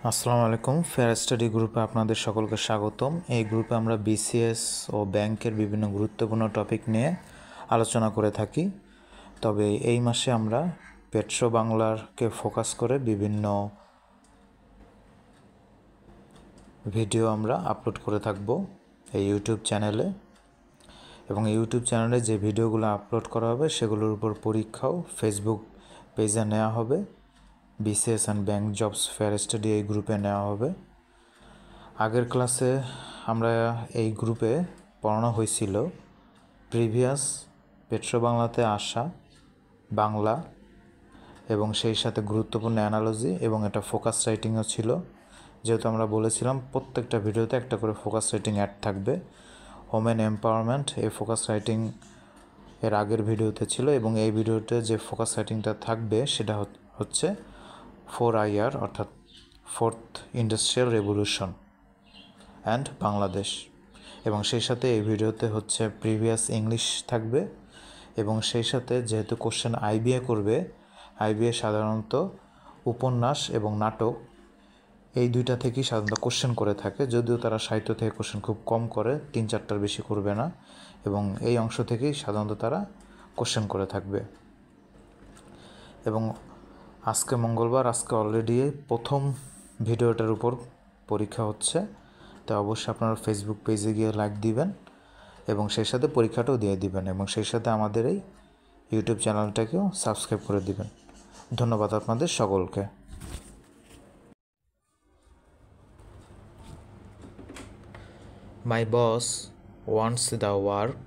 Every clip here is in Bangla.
আসসালামু আলাইকুম। ফেয়ার স্টাডি গ্রুপে আপনাদের সকলকে স্বাগতম। এই গ্রুপে আমরা বিসিএস ও ব্যাংকের বিভিন্ন গুরুত্বপূর্ণ টপিক নিয়ে আলোচনা করে থাকি। তবে এই মাসে আমরা পেট্রো বাংলাকে ফোকাস করে বিভিন্ন ভিডিও আমরা আপলোড করে থাকব এই ইউটিউব চ্যানেলে, এবং ইউটিউব চ্যানেলে যে ভিডিওগুলো আপলোড করা হবে সেগুলোর উপর পরীক্ষাও ফেসবুক পেজে নেওয়া হবে। BCS and bank jobs fair study এই গ্রুপে নেওয়া হবে। আগের ক্লাসে আমরা এই গ্রুপে পড়ানো হয়েছিল প্রিভিয়াস পেট্রো বাংলাতে আসা বাংলা এবং সেই সাথে গুরুত্বপূর্ণ অ্যানালজি, এবং এটা ফোকাস রাইটিংও ছিল। যেহেতু আমরা বলেছিলাম প্রত্যেকটা ভিডিওতে একটা করে ফোকাস রাইটিং অ্যাড থাকবে। ওমেন এম্পাওয়ারমেন্ট এই ফোকাস রাইটিং এর আগের ভিডিওতে ছিল, এবং এই ভিডিওতে যে ফোকাস রাইটিংটা থাকবে সেটা হচ্ছে 4IR অর্থাৎ fourth industrial revolution and Bangladesh. এবং সেই সাথে এই ভিডিওতে হচ্ছে প্রিভিয়াস ইংলিশ থাকবে, এবং সেই সাথে যেহেতু কোশ্চেন আইবিএ করবে, আইবিএ সাধারণত উপন্যাস এবং নাটক এই দুইটা থেকেই সাধারণত কোশ্চেন করে থাকে, যদিও তারা সাহিত্য থেকে কোশ্চেন খুব কম করে, 3-4টার বেশি করবে না, এবং এই অংশ থেকেই সাধারণত তারা কোশ্চেন করে থাকবে। এবং আজকে মঙ্গলবার, আজকে অলরেডি প্রথম ভিডিওটার উপর পরীক্ষা হচ্ছে, তো অবশ্যই আপনারা ফেসবুক পেজে গিয়ে লাইক দিবেন এবং সেই সাথে পরীক্ষাটাও দিয়ে দিবেন, এবং সেই সাথে আমাদের এই ইউটিউব চ্যানেলটাকেও সাবস্ক্রাইব করে দিবেন। ধন্যবাদ আপনাদের সকলকে। My boss wants the work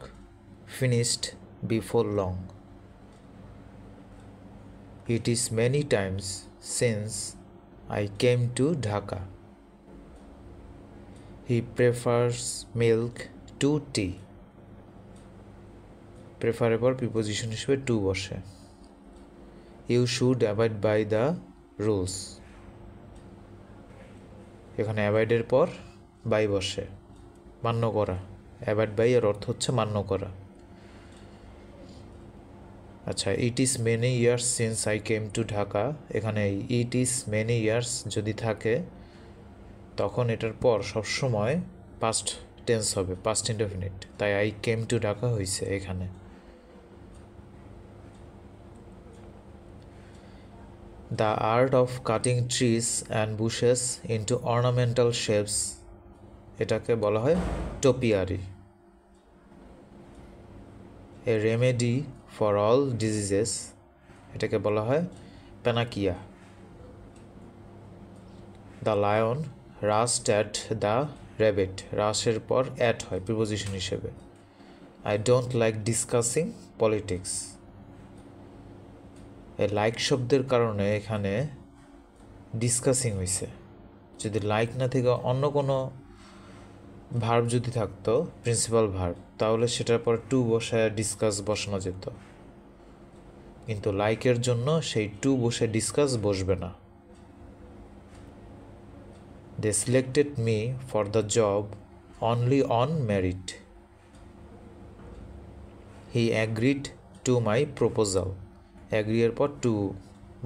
finished before long. It is many times since I came to Dhaka. He prefers milk to tea. Preferable preposition হিসেবে to বসে। You should abide by the rules. এখানে abide এর পর by বসে, মান্য করা। abide by এর অর্থ হচ্ছে মান্য করা। আচ্ছা, it is many years since I came to Dhaka, এখানে it is many years যদি থাকে তখন এটার পর সবসময় পাস্ট টেন্স হবে, পাস্ট ইনডেফিনিট, তাই I came to Dhaka হয়েছে এখানে। The art of cutting trees and bushes into ornamental shapes, এটাকে বলা হয় topiary. A remedy for all diseases, এটাকে বলা হয় panacea. The lion rushed at the rabbit, রাশের পর at হয় প্রিপোজিশন হিসেবে। I don't like discussing politics. এই লাইক শব্দের কারণে এখানে ডিসকাসিং হয়েছে। যদি লাইক না থেকে অন্য কোনো ভার্ব যদি থাকতো, প্রিন্সিপাল ভার্ব, তাহলে সেটার পর টু বসায় ডিসকাস বসানো যেত, কিন্তু লাইকের জন্য সেই টু বসে ডিসকাস বসবে না। They selected me for the job only on merit. He agreed to my proposal. Agree এর পর টু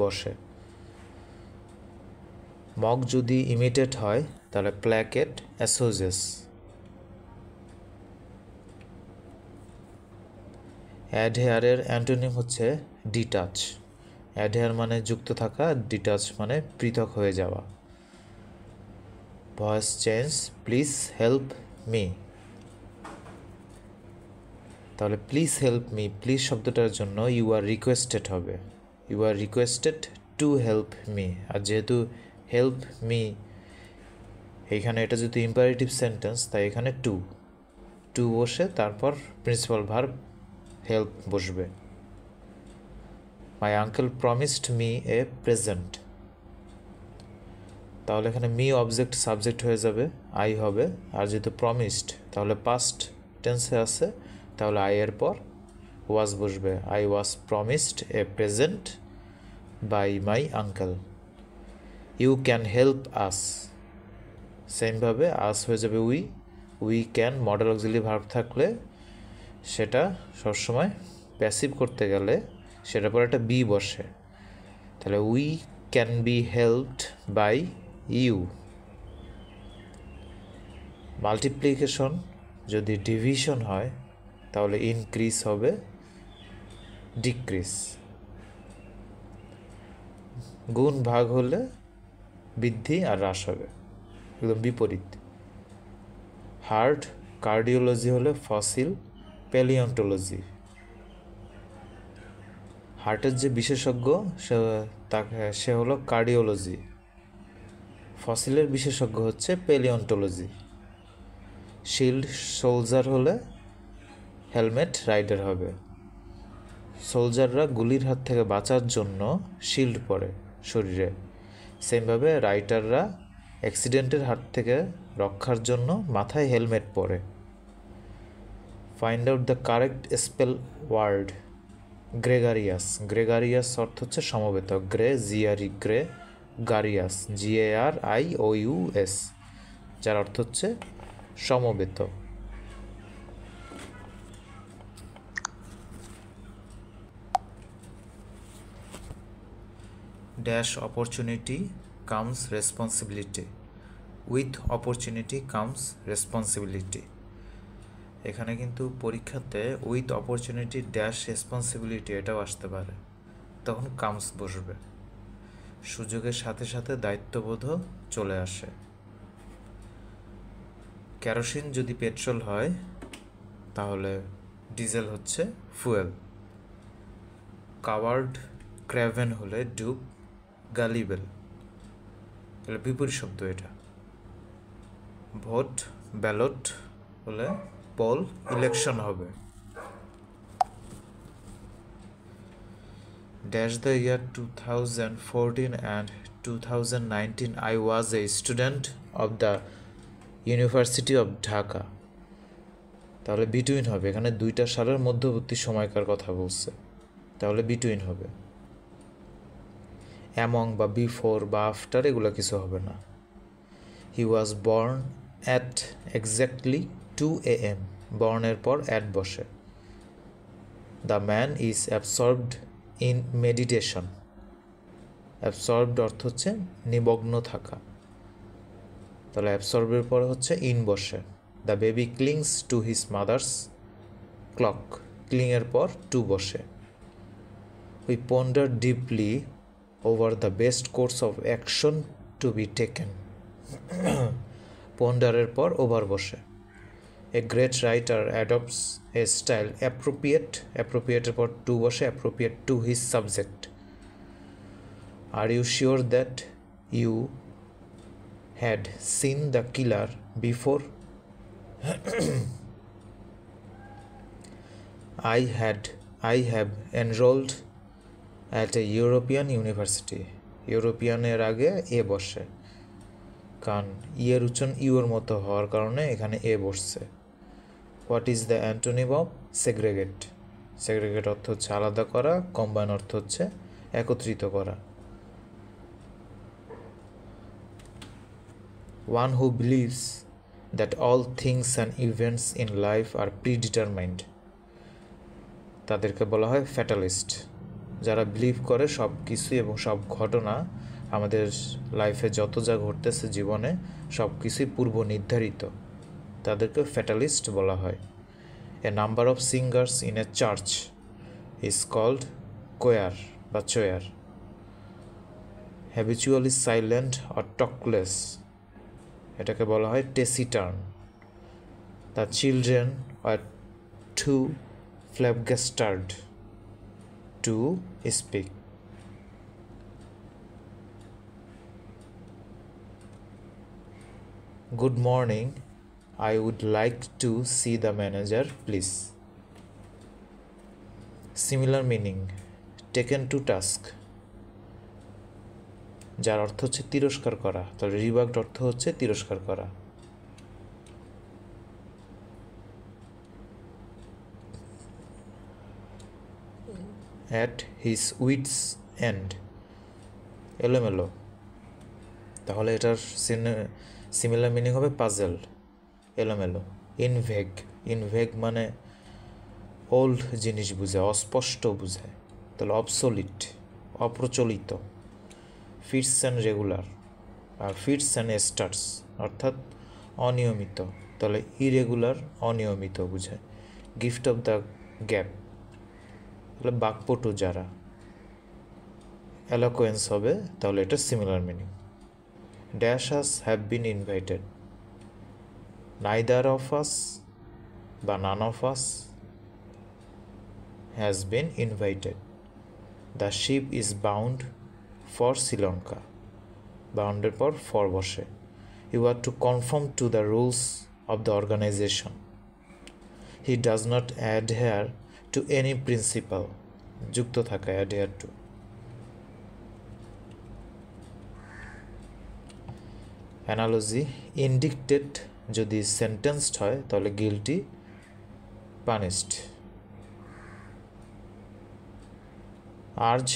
বসে। মগ যদি ইমিটেট হয় তাহলে প্ল্যাকেট অ্যাসোজেস। অ্যাডহেয়ারের অ্যান্টোনিম হচ্ছে ডিটাচ। অ্যাডহেয়ার মানে যুক্ত থাকা, ডিটাচ মানে পৃথক হয়ে যাওয়া। Voice change, please help me. তাহলে প্লিজ হেল্প মি, প্লিজ শব্দটার জন্য ইউ আর রিকোয়েস্টেড হবে। You are requested to help me. আর যেহেতু হেল্প মি এইখানে এটা যেহেতু ইম্পারেটিভ সেন্টেন্স, তাই এখানে টু বসে তারপর প্রিন্সিপাল ভার্ব হেল্প বসবে। My uncle promised me a present, তাহলে এখানে মি অবজেক্ট সাবজেক্ট হয়ে যাবে, আই হবে। আর যেহেতু প্রমিসড তাহলে পাস্ট টেন্সে আছে, তাহলে আই এর পর ওয়াজ বসবে। I was promised a present by my uncle. You can help us, সেমভাবে আস হয়ে যাবে we can. Modal auxiliary verb থাকলে সেটা সবসময় প্যাসিভ করতে গেলে সেটার পর একটা বি বসে, তাহলে we can be helped by you. Multiplication যদি ডিভিশন হয় তাহলে ইনক্রিজ হবে ডিক্রিজ। গুণ ভাগ হলে বৃদ্ধি আর হ্রাস হবে, একদম বিপরীত। হার্ট কার্ডিওলজি হলে ফসিল প্যালিওন্টোলজি। হার্টের যে বিশেষজ্ঞ সে হলো কার্ডিওলজি, ফসিলের বিশেষজ্ঞ হচ্ছে প্যালিওন্টোলজি। শিল্ড সোলজার হলে হেলমেট রাইডার হবে। সোলজাররা গুলির হাত থেকে বাঁচার জন্য শিল্ড পরে শরীরে, সেমভাবে রাইটাররা অ্যাক্সিডেন্টের হাত থেকে রক্ষার জন্য মাথায় হেলমেট পরে। Find out the correct spell word gregarious. Gregarious অর্থ হচ্ছে সমবেত, গ্রে গারিয়াস GARIOUS, যার অর্থ হচ্ছে সমবেত। Dash opportunity comes responsibility, with opportunity comes responsibility. এখানে কিন্তু পরীক্ষাতে উইথ অপরচুনিটি ড্যাশ রেসপন্সিবিলিটি এটাও আসতে পারে, তখন কামস বসবে। সুযোগের সাথে সাথে দায়িত্ববোধও চলে আসে। কেরোসিন যদি পেট্রোল হয় তাহলে ডিজেল হচ্ছে ফুয়েল। কাওয়ার্ড ক্র্যাভেন হলে ডুব গালিবেল, তাহলে বিপরীত শব্দ এটা। ভোট ব্যালট হলে পোল ইলেকশন হবে। Dash the year 2014 and 2019 I was a student of the University of Dhaka, তাহলে বিটুইন হবে। এখানে দুইটা সালের মধ্যবর্তী সময়কার কথা বলছে, তাহলে বিটুইন হবে। অ্যামং বা বিফোর বা আফটার এগুলো কিছু হবে না। He was born at exactly 2 AM, বর্নের পর অ্যাট বসে। The man is absorbed in meditation. Absorbed অর্থ হচ্ছে নিমগ্ন থাকা, তাহলে অ্যাবসর্বের পরে হচ্ছে ইন বসে। The baby clings to his mother's clock, ক্লিংয়ের পর টু বসে। We ponder deeply over the best course of action to be taken. পন্ডারের পর ওভার বসে। A great writer adopts a style অ্যাপ্রোপ্রিয়েটের পর টু বসে, appropriate to his subject. Are you sure that you had seen the killer before? I have enrolled at a European university. ইউরোপিয়ানের আগে এ বসে, কারণ ইয়ের উচ্চারণ ইউর মতো হওয়ার কারণে এখানে এ বসছে। What is the antonym of segregate? Segregate অর্থ হচ্ছে আলাদা করা, কম্বাইন অর্থ হচ্ছে একত্রিত করা। One who believes that all things and events in life are predetermined, তাদেরকে বলা হয় ফ্যাটালিস্ট। যারা বিলিভ করে সব কিছু এবং সব ঘটনা আমাদের লাইফে যত যা ঘটতেছে জীবনে সব কিছুই পূর্ব নির্ধারিত, তাদেরকে ফ্যাটালিস্ট বলা হয়। A number of singers in a church is called choir বা choir. Habitually silent or talkless, এটাকে বলা হয় taciturn. The children are too flabbergasted to speak. Good morning, I would like to see the manager please. Similar meaning, taken to task, যার অর্থ হচ্ছে তিরস্কার করা, তাহলে রিবার্কড অর্থ হচ্ছে তিরস্কার করা। অ্যাট হিজ উইটস এন্ড, এলোমেলো, তাহলে এটার সিমিলার মিনিং হবে পাজেল, এলোমেলো। ইনভেগ মানে ওল্ড জিনিস বুঝায়, অস্পষ্ট বুঝায়, তাহলে অবসোলিট, অপ্রচলিত। Fits and regular, fits and starts অর্থাৎ অনিয়মিত, তাহলে ইরেগুলার অনিয়মিত বোঝায়। গিফট অফ দ্য গ্যাপ তাহলে বাকপটু যারা। এলোকোয়েন্স হবে, তাহলে এটা similar meaning. Dash us have been invited, neither of us বা none of us has been invited. The ship is bound for Sri Lanka, বাউন্ডের পর ফর বসে। You are to confirm to the rules of the organization. He does not adhere to any principle, যুক্ত থাকা অ্যাডহেয়ার টু। অ্যানালজি, ইনডিক্টেড যদি সেন্টেন্সড হয় তাহলে গিলটি, পানিশড। আর্জ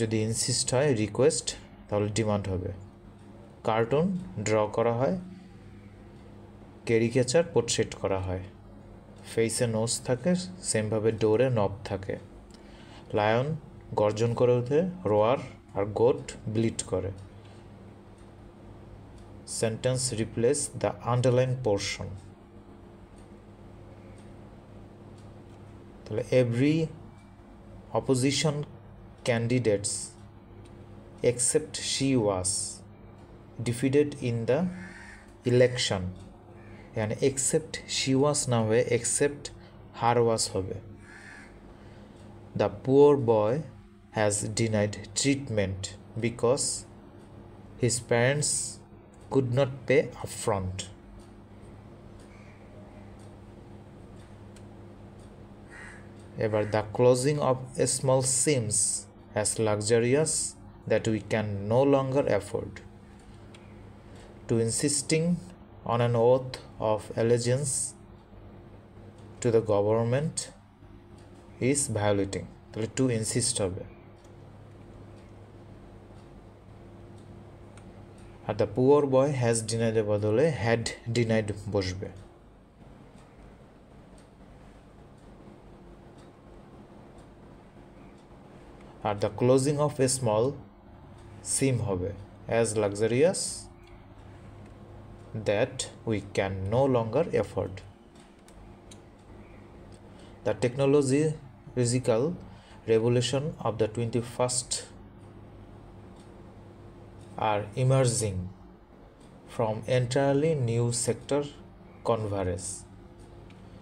যদি ইনসিস্ট হয়, রিকোয়েস্ট, তাহলে ডিমান্ড হবে। কার্টুন ড্র করা হয়, ক্যারিকেচার পোর্ট্রেট করা হয়। ফেসে নোজ থাকে, সেমভাবে ডোরে নব থাকে। লায়ন গর্জন করে ওঠে, রোয়ার, আর গোট ব্লিট করে। Sentence replace the underline portion, তাহলে every opposition candidates except she was defeated in the election, यानी except she was না হয়ে except her was হবে। The poor boy has denied treatment because his parents could not pay upfront. এবার the closing of a small seems as luxurious that we can no longer afford. To insisting on an oath of allegiance to the government is violating, তাহলে to insist হবে। আর the poor boy has denied এর বদলে had denied বসবে। আর the closing of a small seam হবে as luxurious that we can no longer afford. The technological revolution of the 21st are emerging from entirely new sector converge,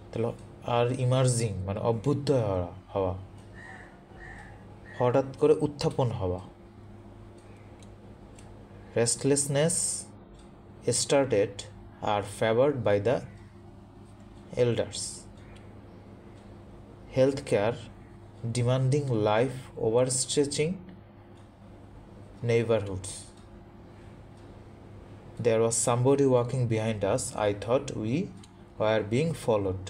তাহলে আর ইমার্জিং মানে অভ্যুদয় হওয়া, হঠাৎ করে উত্থাপন হওয়া। Restlessness started are favored by the elders. Healthcare demanding life overstretching neighborhoods. There was somebody walking behind us. I thought we were being followed.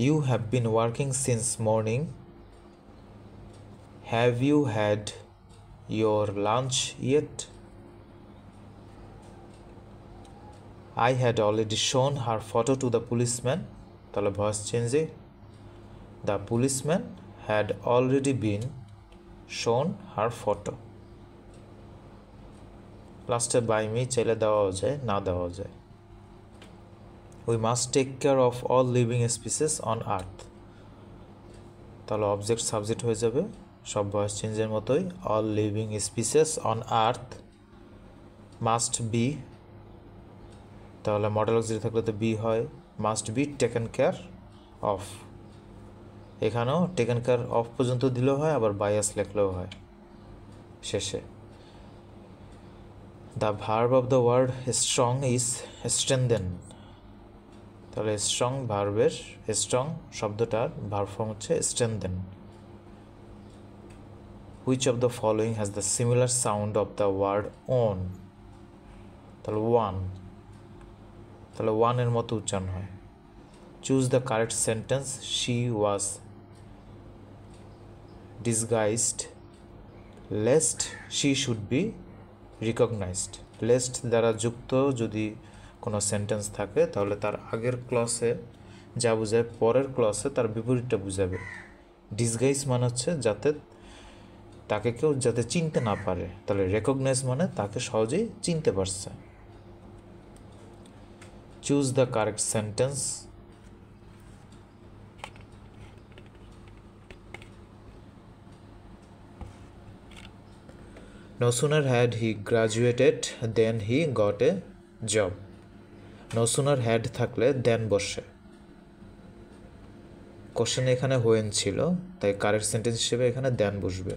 You have been working since morning. Have you had your lunch yet? I had already shown her photo to the policeman. তাহলে ভয়েস চেঞ্জে the policeman had already been shown her photo. লাস্টে বাই মি চাইলে দেওয়াও যায়, না দেওয়াও যায়। We must take care of all living species on earth, তাহলে অবজেক্ট সাবজেক্ট হয়ে যাবে সব ভয়েস চেঞ্জের মতোই। all living species on earth must be, তাহলে মডেল অক্সিলারি থাকলে তো বি হয়, must be taken care of। এখানেও টেকেন কেয়ার অফ পর্যন্ত দিলেও হয়, আবার বায়াস লিখলেও হয় শেষে। The verb of the word strong is strengthen, তাহলে স্ট্রং ভার্বের স্ট্রং শব্দটার ভার্ব ফর্ম হচ্ছে strengthen. Which of the following has the similar sound of the word own, তাহলে ওয়ান, তাহলে ওয়ানের মতো উচ্চারণ হয়। Choose the correct sentence. She was disguised lest she should be recognized. lest দ্বারা যুক্ত যদি কোনো সেন্টেন্স থাকে তাহলে তার আগের ক্লসে যা বোঝায় পরের ক্লসে তার বিপরীতটা বুঝাবে। ডিসগাইজ মানে হচ্ছে যাতে তাকে কেউ যাতে চিনতে না পারে, তাহলে রেকগনাইজ মানে তাকে সহজেই চিনতে পারছে। Choose the correct sentence. No sooner had he graduated than he got a job. No sooner had থাকলে দেন বসে, কোশ্চেনে এখানে হোয়েন ছিল, তাই কারেক্ট সেন্টেন্স হিসেবে এখানে দেন বসবে।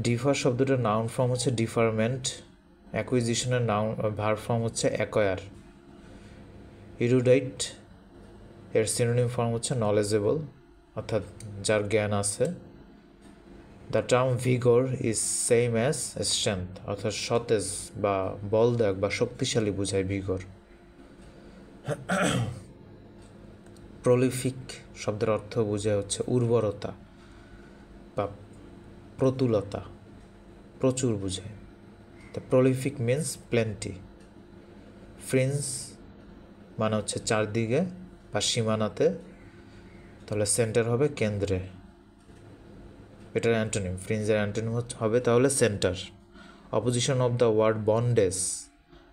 ডিফার শব্দটার নাউন ফর্ম হচ্ছে ডিফারমেন্ট, অ্যাকুইজিশনের নাউন ভার্ব ফর্ম হচ্ছে অ্যাকয়ার। ইরুডাইট এর সিনোনিম ফর্ম হচ্ছে নলেজেবল, অর্থাৎ যার জ্ঞান আছে। The term ভিগর is same as strength, অর্থাৎ সতেজ বা বলদায়ক বা শক্তিশালী বোঝায় ভিগর। প্রলিফিক শব্দের অর্থ বোঝায় হচ্ছে উর্বরতা বা প্রতুলতা, প্রচুর বোঝায়। The prolific means plenty. Fringe মানে হচ্ছে চারদিকে বা সীমানাতে, তাহলে সেন্টার হবে কেন্দ্রে। এটার অ্যান্টোনিম, ফ্রিঞ্জের অ্যান্টোনিম হবে তাহলে centre. Opposition of the word bondage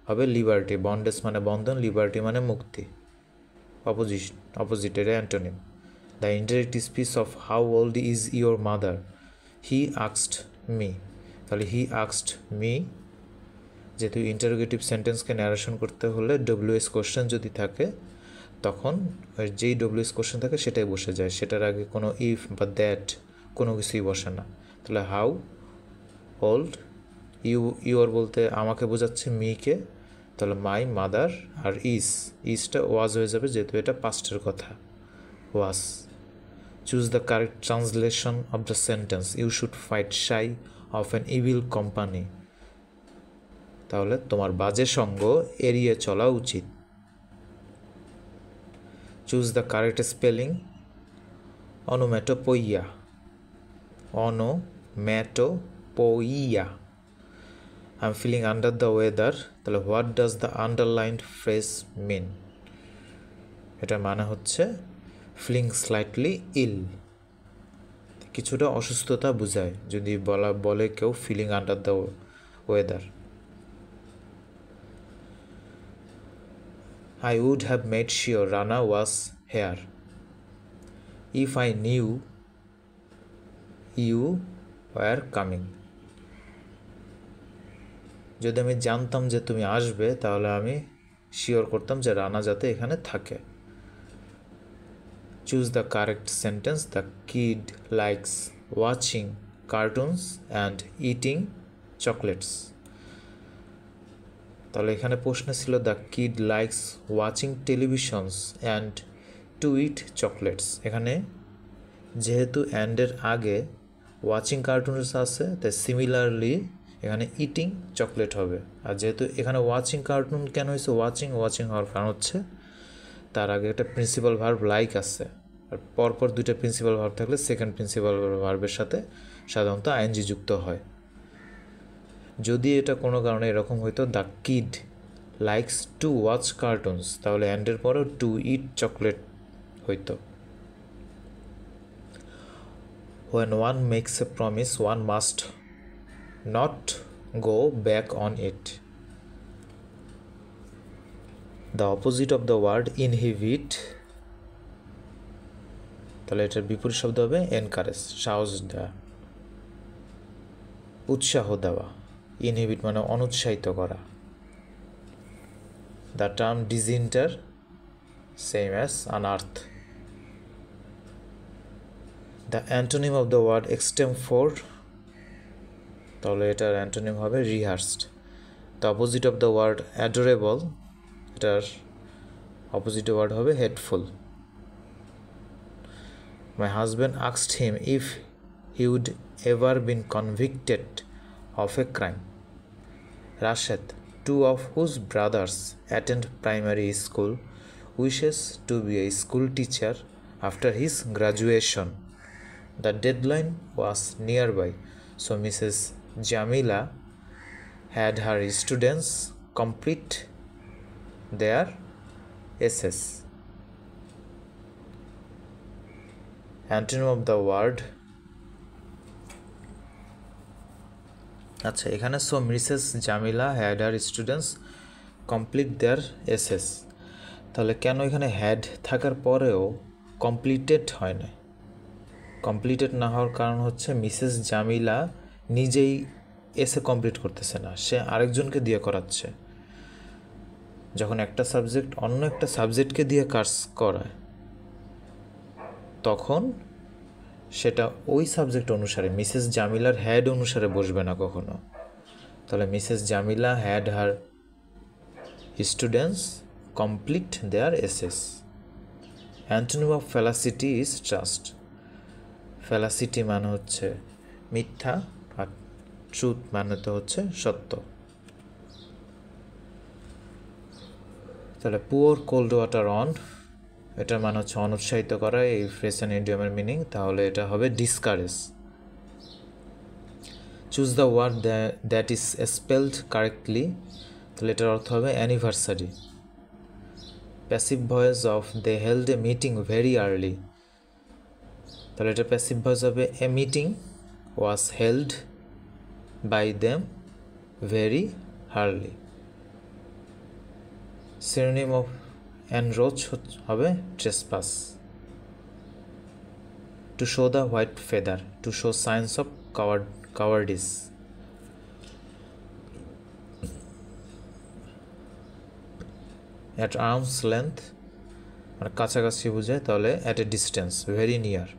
হবে লিবার্টি। বন্ডেজ মানে বন্ধন, লিবার্টি মানে মুক্তি। অপোজিটের antonym. The interactive speech of how old is your mother, he আক্সড মি। তাহলে হি আক্সড মি, যেহেতু ইন্টারোগেটিভ সেন্টেন্সকে ন্যারেশন করতে হলে ডব্লিউএস কোশ্চেন যদি থাকে তখন যেই ডব্লিউএস কোশ্চেন থাকে সেটাই বসে যায়, সেটার আগে কোনো ইফ বা দ্যাট কোনো কিছুই বসে না। তাহলে হাউ ওল্ড, ইউর বলতে আমাকে বোঝাচ্ছে, মিকে, তাহলে মাই মাদার, আর ইজটা ওয়াজ হয়ে যাবে যেহেতু এটা পাস্টের কথা, was. Choose the correct translation of the sentence. You should fight shy of an evil company. তাহলে তোমার বাজে সঙ্গ এড়িয়ে চলা উচিত। Choose the correct spelling. Onomatopoeia, onomatopoeia. I am feeling under the weather, তাহলে what does the underlined phrase mean? এটা মানে হচ্ছে ফিলিং স্লাইটলি ইল, কিছুটা অসুস্থতা বোঝায় যদি বলে কেউ feeling under the weather. I would have made sure Rana was here if I knew you were coming. যদি আমি জানতাম যে তুমি আসবে তাহলে আমি শিওর করতাম যে রানা যাতে এখানে থাকে। Choose the correct sentence. The kid likes watching cartoons and eating chocolates. তাহলে এখানে প্রশ্ন ছিল the kid likes watching televisions and to eat chocolates. এখানে যেহেতু অ্যান্ডের আগে ওয়াচিং কার্টুনস আছে তাই সিমিলারলি এখানে ইটিং চকলেট হবে। আর যেহেতু এখানে ওয়াচিং কার্টুন কেন হয়েছে, ওয়াচিং হওয়ার কারণ হচ্ছে তার আগে একটা প্রিন্সিপাল ভার্ব লাইক আছে, আর পরপর দুইটা প্রিন্সিপাল ভার্ব থাকলে সেকেন্ড প্রিন্সিপাল ভার্বের সাথে সাধারণত আইএনজি যুক্ত হয়। যদি এটা কোনো কারণে এরকম হইতো the kid likes to watch cartoons, তাহলে অ্যান্ডের পরেও টু ইট চকলেট হইতো। When one makes a promise, one must not go back on it. The opposite of the word inhibit, তাহলে এটার বিপরীত শব্দ হবে এনকারেজ, সাহস দেওয়া, উৎসাহ দেওয়া। ইনহিবিট মানে অনুৎসাহিত করা। The term disinter same as unearth. The antonym of the word extempore, তাহলে এটার অ্যান্টোনিম হবে রিহার্সড। The opposite of the word adorable, এটার অপোজিট ওয়ার্ড হবে hateful. My husband asked him if he would ever been convicted of a crime. Rashid, two of whose brothers attend primary school, wishes to be a school teacher after his graduation. The deadline was nearby, so Mrs. Jamila had her students complete their essays. Antonym of the word, আচ্ছা এখানে so Mrs Jamila had her students complete their essays, তাহলে কেন এখানে হ্যাড থাকার পরেও কমপ্লিটেড হয় না? কমপ্লিটেড না হওয়ার কারণ হচ্ছে মিসেস জামিলা নিজেই এসে কমপ্লিট করতেছে না, সে আরেকজনকে দিয়ে করাচ্ছে। যখন একটা সাবজেক্ট অন্য একটা সাবজেক্টকে দিয়ে কাজ করায় তখন সেটা ওই সাবজেক্ট অনুসারে মিসেস জামিলার হ্যাড অনুসারে বসবে না কখনো। তাহলে Mrs Jamila had her students complete their essays. Antonym of falsity is trust. Falsity মানে হচ্ছে মিথ্যা, আর ট্রুথ মানে তো হচ্ছে সত্য। তাহলে পুয়ার কোল্ড ওয়াটার অন, এটার মানে হচ্ছে অনুৎসাহিত করা, এই ফ্রেজ অ্যান্ড ইডিয়মের মিনিং, তাহলে এটা হবে discourage. Choose the word that is spelled correctly, তাহলে এটার অর্থ হবে anniversary. Passive voice of they held a meeting very early, তাহলে এটা প্যাসিভ ভয়েস হবে a meeting was held by them very early. Synonym of encroach হবে trespass. To show the white feather, to show signs of cowardice. At arm's length মানে কাছাকাছি বোঝায়, তাহলে at a distance, very near.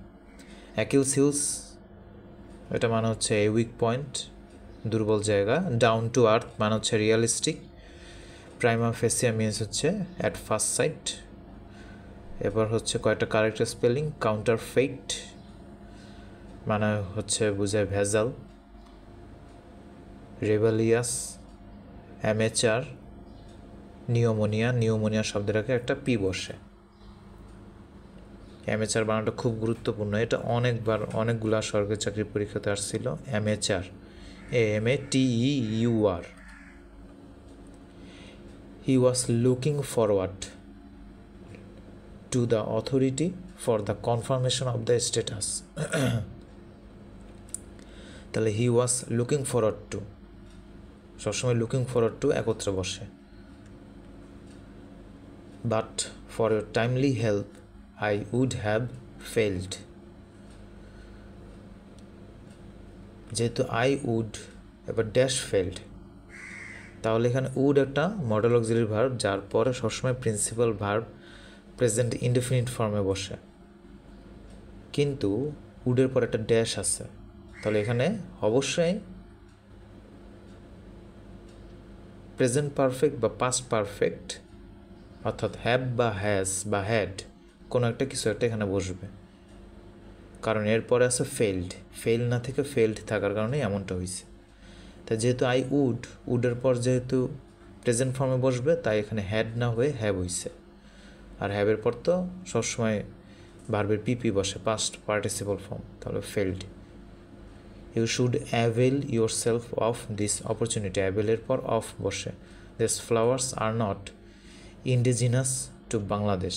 Achilles heels, এটা মানে হচ্ছে এ উইক পয়েন্ট, দুর্বল জায়গা। ডাউন টু আর্থ মানে হচ্ছে রিয়ালিস্টিক। প্রাইমা ফেসিয়া মিনস হচ্ছে অ্যাট ফার্স্ট সাইট। এবার হচ্ছে কয়েকটা কারেক্ট স্পেলিং। কাউন্টার ফেইট মানে হচ্ছে বোঝায় ভেজাল। রেবেলিয়াস, অ্যামেচার, নিউমোনিয়া, নিউমোনিয়া শব্দের আগে একটা পি বসে। অ্যামেচার বানানটা খুব গুরুত্বপূর্ণ, এটা অনেকগুলা সরকারি চাকরির পরীক্ষাতে আসছিল। Amateur, AMATEUR। He was looking forward to the authority for the confirmation of the status. তাহলে he was looking forward to, সবসময় লুকিং ফরওয়ার্ড টু একত্রে বসে। But for your timely help I would have failed, যেহেতু আই উড এবার ড্যাশ ফেইলড, তাহলে এখানে উড একটা মডেল অক্সিলারি ভার্ব, যার পরে সবসময় প্রিন্সিপাল ভার্ব প্রেজেন্ট ইনডেফিনিট ফর্মে বসে, কিন্তু উডের পর একটা ড্যাশ আছে, তাহলে এখানে অবশ্যই প্রেজেন্ট পারফেক্ট বা পাস্ট পারফেক্ট অর্থাৎ হ্যাভ বা হ্যাজ বা হ্যাড কোনো একটা কিছু একটা এখানে বসবে, কারণ এরপরে আছে ফেইলড। ফেইল না থেকে ফেইলড থাকার কারণে এমনটা হয়েছে। তাই যেহেতু আই উডের পর যেহেতু প্রেজেন্ট ফর্মে বসবে, তাই এখানে হ্যাড না হয়ে হ্যাভ হয়েছে। আর হ্যাভের পর তো সবসময় ভার্বের পিপি বসে, পাস্ট পার্টিসিপল ফর্ম, তাহলে failed. You should avail yourself of this opportunity, অ্যাভেলের পর অফ বসে। This flowers are not indigenous to Bangladesh,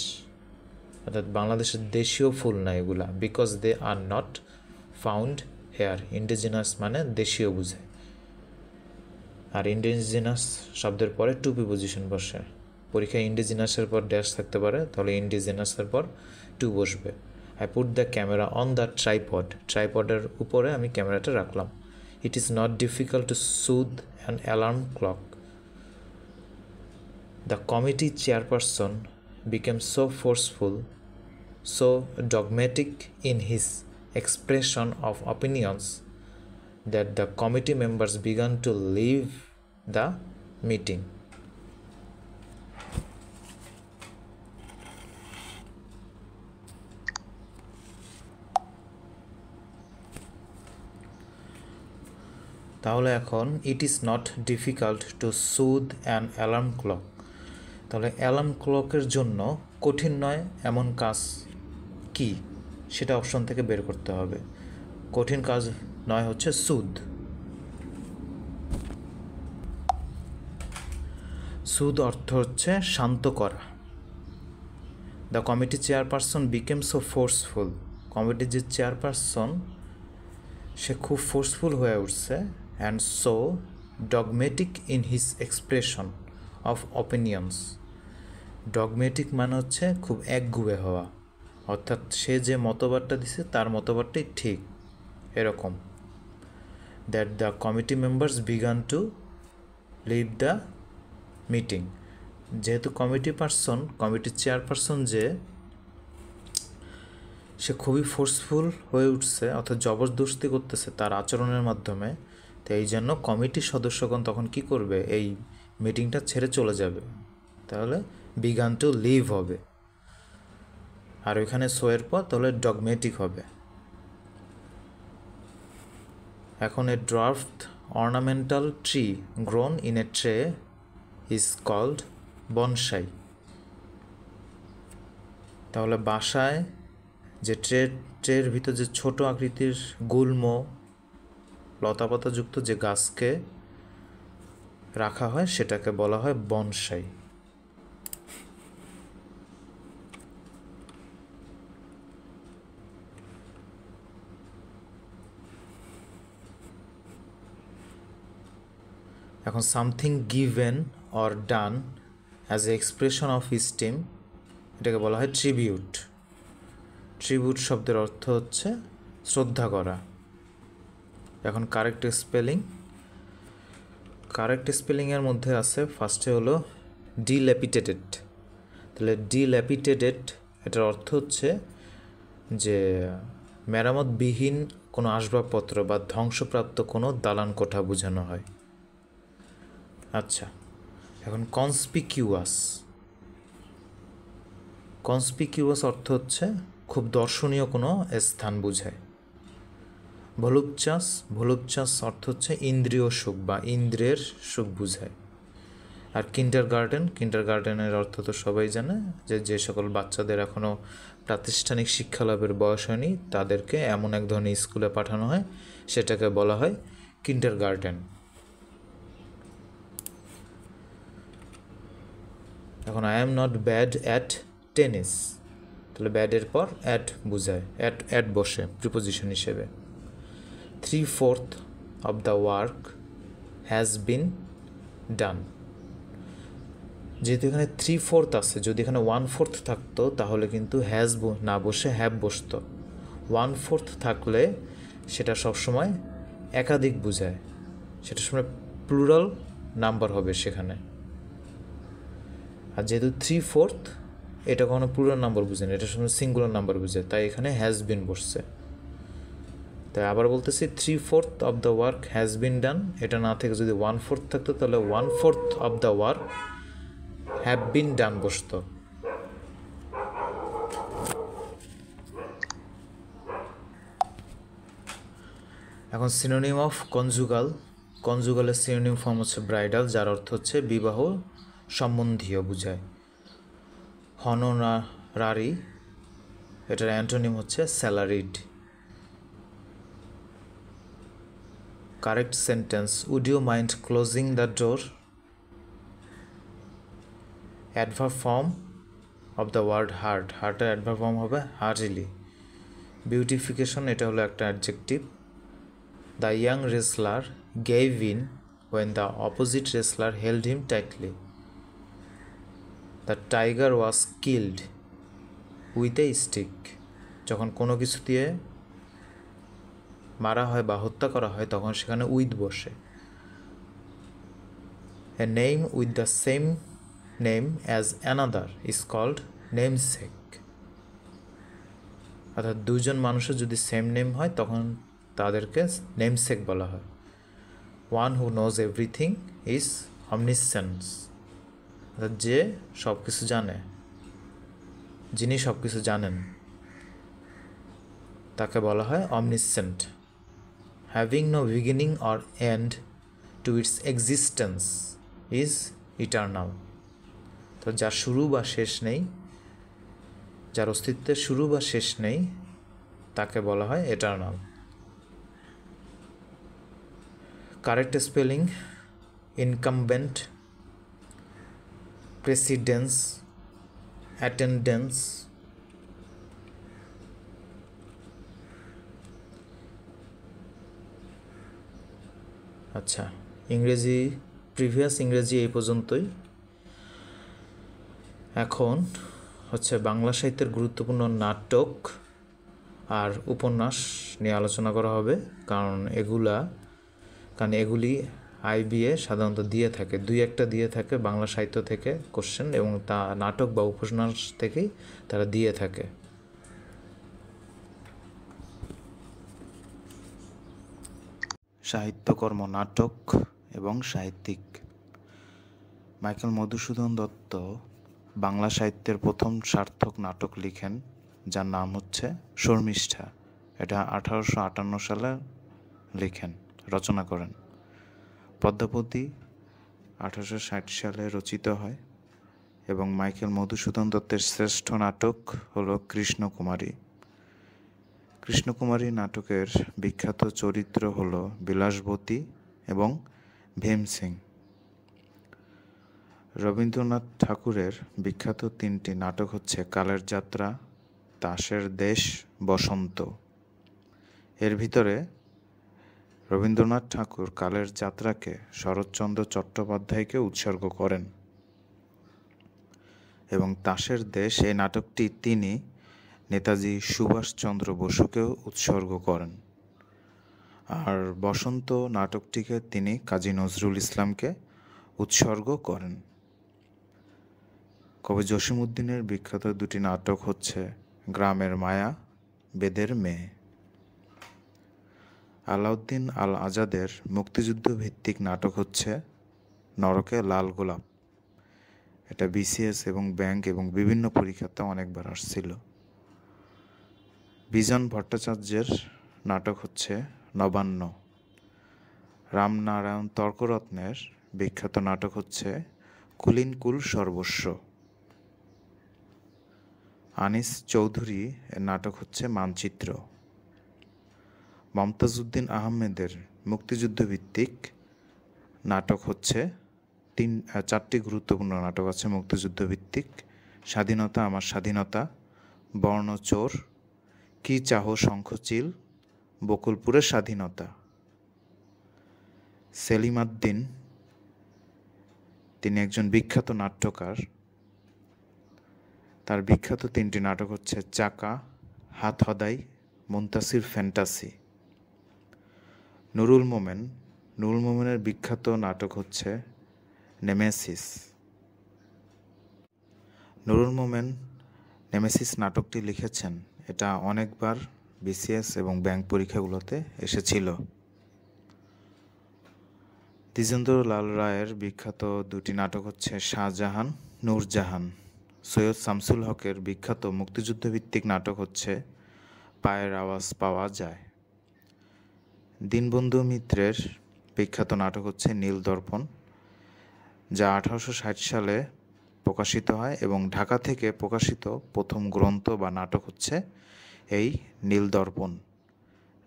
অর্থাৎ বাংলাদেশের দেশীয় ফুল না এগুলা, because they are not found here. Indigenous মানে দেশীয় বুঝায়, আর ইন্ডিজিনাস শব্দের পরে টু প্রিপোজিশন বসে। পরীক্ষায় ইন্ডিজিনাসের পর ড্যাশ থাকতে পারে, তাহলে ইন্ডিজিনাসের পর টু বসবে। I put the camera on the tripod, ট্রাইপডের উপরে আমি ক্যামেরাটা রাখলাম। It is not difficult to soothe an alarm clock. The committee chairperson became so forceful, so dogmatic in his expression of opinions that the committee members began to leave the meeting. তাহলে এখন it is not difficult to soothe an alarm clock, তাহলে অ্যালার্ম ক্লকের জন্য কঠিন নয় এমন কাজ কি সেটা অপশন থেকে বের করতে হবে। কঠিন কাজ নয় হচ্ছে সুদ। সুদ অর্থ হচ্ছে শান্ত করা। The committee chairperson became so forceful, কমিটির যে চেয়ারপারসন সে খুব ফোর্সফুল হয়ে উঠছে and so dogmatic in his expression of opinions. Dogmatic মানে হচ্ছে খুব একগুঁয়ে হওয়া, অর্থাৎ সে যে মতবাদটা দিছে তার মতবাদটাই ঠিক, এরকম। That the committee members began to leave the meeting. যেহেতু কমিটির চেয়ারপারসন যে সে খুবই ফোর্সফুল হয়ে উঠছে, অর্থাৎ জবরদস্তি করতেছে তার আচরণের মাধ্যমে, তো এই জন্য কমিটির সদস্যগণ তখন কি করবে, এই মিটিংটা ছেড়ে চলে যাবে। তাহলে বিগান টু লিভ হবে, আর ওইখানে সোয়ের পর তাহলে ডগমেটিক হবে। এখন a draft ornamental tree grown in a tray is called bonsai. তাহলে বাসায় যে ট্রের ভিতর যে ছোট আকৃতির গুল্ম লতাপাতাযুক্ত যে গাছকে রাখা হয় সেটাকে বলা হয় বনসাই। এখন something given or done as a expression of steam, এটাকে বলা হয় ট্রিবিউট। ট্রিবিউট শব্দের অর্থ হচ্ছে শ্রদ্ধা করা। এখন কারেক্ট স্পেলিংয়ের মধ্যে আছে, ফার্স্টে হলো ডিল্যাপিটেটেড। তাহলে ডিল্যাপিটেটেড এটার অর্থ হচ্ছে যে মেরামতবিহীন কোনো আসবাবপত্র বা ধ্বংসপ্রাপ্ত কোনো দালান কোঠা বোঝানো হয়। আচ্ছা, এখন কনসপিকিউয়াস অর্থ হচ্ছে খুব দর্শনীয় কোনো স্থান বোঝায়। ভলুপচাস অর্থ হচ্ছে ইন্দ্রিয় সুখ বা ইন্দ্রিয়ের সুখ বোঝায়। আর কিন্ডারগার্টেনের অর্থ তো সবাই জানে, যে সকল বাচ্চাদের এখনও প্রাতিষ্ঠানিক শিক্ষা লাভের বয়স হয়নি তাদেরকে এমন এক ধরনের স্কুলে পাঠানো হয়, সেটাকে বলা হয় কিন্ডারগার্টেন। এখন I am not bad at tennis, তাহলে ব্যাডের পর অ্যাট বোঝায়, অ্যাট বসে প্রিপোজিশন হিসেবে। 3/4 of the work has been done. যেহেতু এখানে 3/4 আছে, যদি এখানে 1/4 থাকতো তাহলে কিন্তু হ্যাজ না বসে হ্যাভ বসতো। 1/4 থাকলে সেটা সবসময় একাধিক বোঝায়, সেটা সময় প্লুরাল নাম্বার হবে সেখানে। আর যেহেতু 3/4 এটা কোনো প্লুরাল নাম্বার বুঝে না, এটা সময় সিঙ্গুলার নাম্বার বুঝে, তাই এখানে হ্যাজ বিন বসছে। তাই আবার বলতেছি 3/4 of the work has been done, এটা না থেকে যদি 1/4 থাকতো তাহলে 1/4 of the work have been done বসতো। এখন সিনোনিম অফ কনজুগালের সিনোনিম ফর্ম হচ্ছে ব্রাইডাল, যার অর্থ হচ্ছে বিবাহ সম্বন্ধীয় বোঝায়। হনোরারি, এটার অ্যান্টোনিম হচ্ছে salaried. Correct sentence, would you mind closing the door. Adverb form of the word হার্টের অ্যাডভার্ব ফর্ম হবে হার্টিলি। বিউটিফিকেশন, এটা হলো একটা adjective. The young wrestler gave in when the opposite wrestler held him tightly. The tiger was killed with a stick. যখন কোনো কিছু দিয়ে মারা হয় বা হত্যা করা হয় তখন সেখানে উইথ বসে। A name with the same name as another is called namesake. অর্থাৎ দুজন মানুষের যদি সেম নেম হয় তখন তাদেরকে নেমসেক বলা হয়। One who knows everything is omniscience. অর্থাৎ যে সব কিছু জানে, যিনি সব কিছু জানেন তাকে বলা হয় omniscient. Having no beginning or end to its existence is eternal. তো যার শুরু বা শেষ নেই, যার অস্তিত্বের শুরু বা শেষ নেই তাকে বলা হয় eternal. Correct spelling, incumbent, precedence, attendance, আচ্ছা, প্রিভিয়াস ইংরেজি এই পর্যন্তই। এখন হচ্ছে বাংলা সাহিত্যের গুরুত্বপূর্ণ নাটক আর উপন্যাস নিয়ে আলোচনা করা হবে, কারণ এগুলি আইবিএ সাধারণত দিয়ে থাকে, দুই একটা দিয়ে থাকে বাংলা সাহিত্য থেকে কোশ্চেন, এবং তা নাটক বা উপন্যাস থেকেই তারা দিয়ে থাকে। সাহিত্যকর্ম, নাটক এবং সাহিত্যিক। মাইকেল মধুসূদন দত্ত বাংলা সাহিত্যের প্রথম সার্থক নাটক লিখেন, যার নাম হচ্ছে শর্মিষ্ঠা। এটা 1858 সালে রচনা করেন। পদ্মাবতী 1860 সালে রচিত হয়, এবং মাইকেল মধুসূদন দত্তের শ্রেষ্ঠ নাটক হলো কৃষ্ণকুমারী। কৃষ্ণকুমারী নাটকের বিখ্যাত চরিত্র হলো বিলাসবতী এবং ভীমসিং। রবীন্দ্রনাথ ঠাকুরের বিখ্যাত 3টি নাটক হচ্ছে কালের যাত্রা, তাসের দেশ, বসন্ত। এর ভিতরে রবীন্দ্রনাথ ঠাকুর কালের যাত্রাকে শরৎচন্দ্র চট্টোপাধ্যায়কে উৎসর্গ করেন, এবং তাসের দেশ এই নাটকটি তিনি নেতাজি সুভাষচন্দ্র বসুকেও উৎসর্গ করেন। আর বসন্ত নাটকটিকে তিনি কাজী নজরুল ইসলামকে উৎসর্গ করেন। কবি জসিমউদ্দিনের বিখ্যাত 2টি নাটক হচ্ছে গ্রামের মায়া, বেদের মেয়ে। আলাউদ্দিন আল আজাদের মুক্তিযুদ্ধ ভিত্তিক নাটক হচ্ছে নরকে লাল গোলাপ। এটা বিসিএস এবং ব্যাংক এবং বিভিন্ন পরীক্ষাতে অনেকবার আসছিল। বিজন ভট্টাচার্যের নাটক হচ্ছে নবান্ন। রামনারায়ণ তর্করত্নের বিখ্যাত নাটক হচ্ছে কুলিনকুল সর্বস্ব। আনিস চৌধুরী এর নাটক হচ্ছে মানচিত্র। মমতাজ উদ্দিন আহমেদের মুক্তিযুদ্ধ ভিত্তিক নাটক হচ্ছে 4টি গুরুত্বপূর্ণ নাটক আছে মুক্তিযুদ্ধ ভিত্তিক: স্বাধীনতা আমার স্বাধীনতা, বর্ণচোর, কি চাহো শঙ্খচিল, বকুলপুরের স্বাধীনতা। সেলিম আদ-দ্বীন তিনি একজন বিখ্যাত নাট্যকার। তার বিখ্যাত 3টি নাটক হচ্ছে চাকা, হাত হদাই, মুনতাসির ফ্যান্টাসি। নুরুল মোমেনের বিখ্যাত নাটক হচ্ছে নেমেসিস। নুরুল মোমেন নেমেসিস নাটকটি লিখেছেন, এটা অনেকবার বিসিএস এবং ব্যাংক পরীক্ষাগুলোতে এসেছিল। দ্বিজেন্দ্রলাল রায়ের বিখ্যাত 2টি নাটক হচ্ছে শাহজাহান, নূরজাহান। সৈয়দ শামসুল হকের বিখ্যাত মুক্তিযুদ্ধভিত্তিক নাটক হচ্ছে পায়ের আওয়াজ পাওয়া যায়। দীনবন্ধু মিত্রের বিখ্যাত নাটক হচ্ছে নীলদর্পণ, যা 1860 সালে প্রকাশিত হয়, এবং ঢাকা থেকে প্রকাশিত প্রথম গ্রন্থ বা নাটক হচ্ছে এই নীলদর্পণ।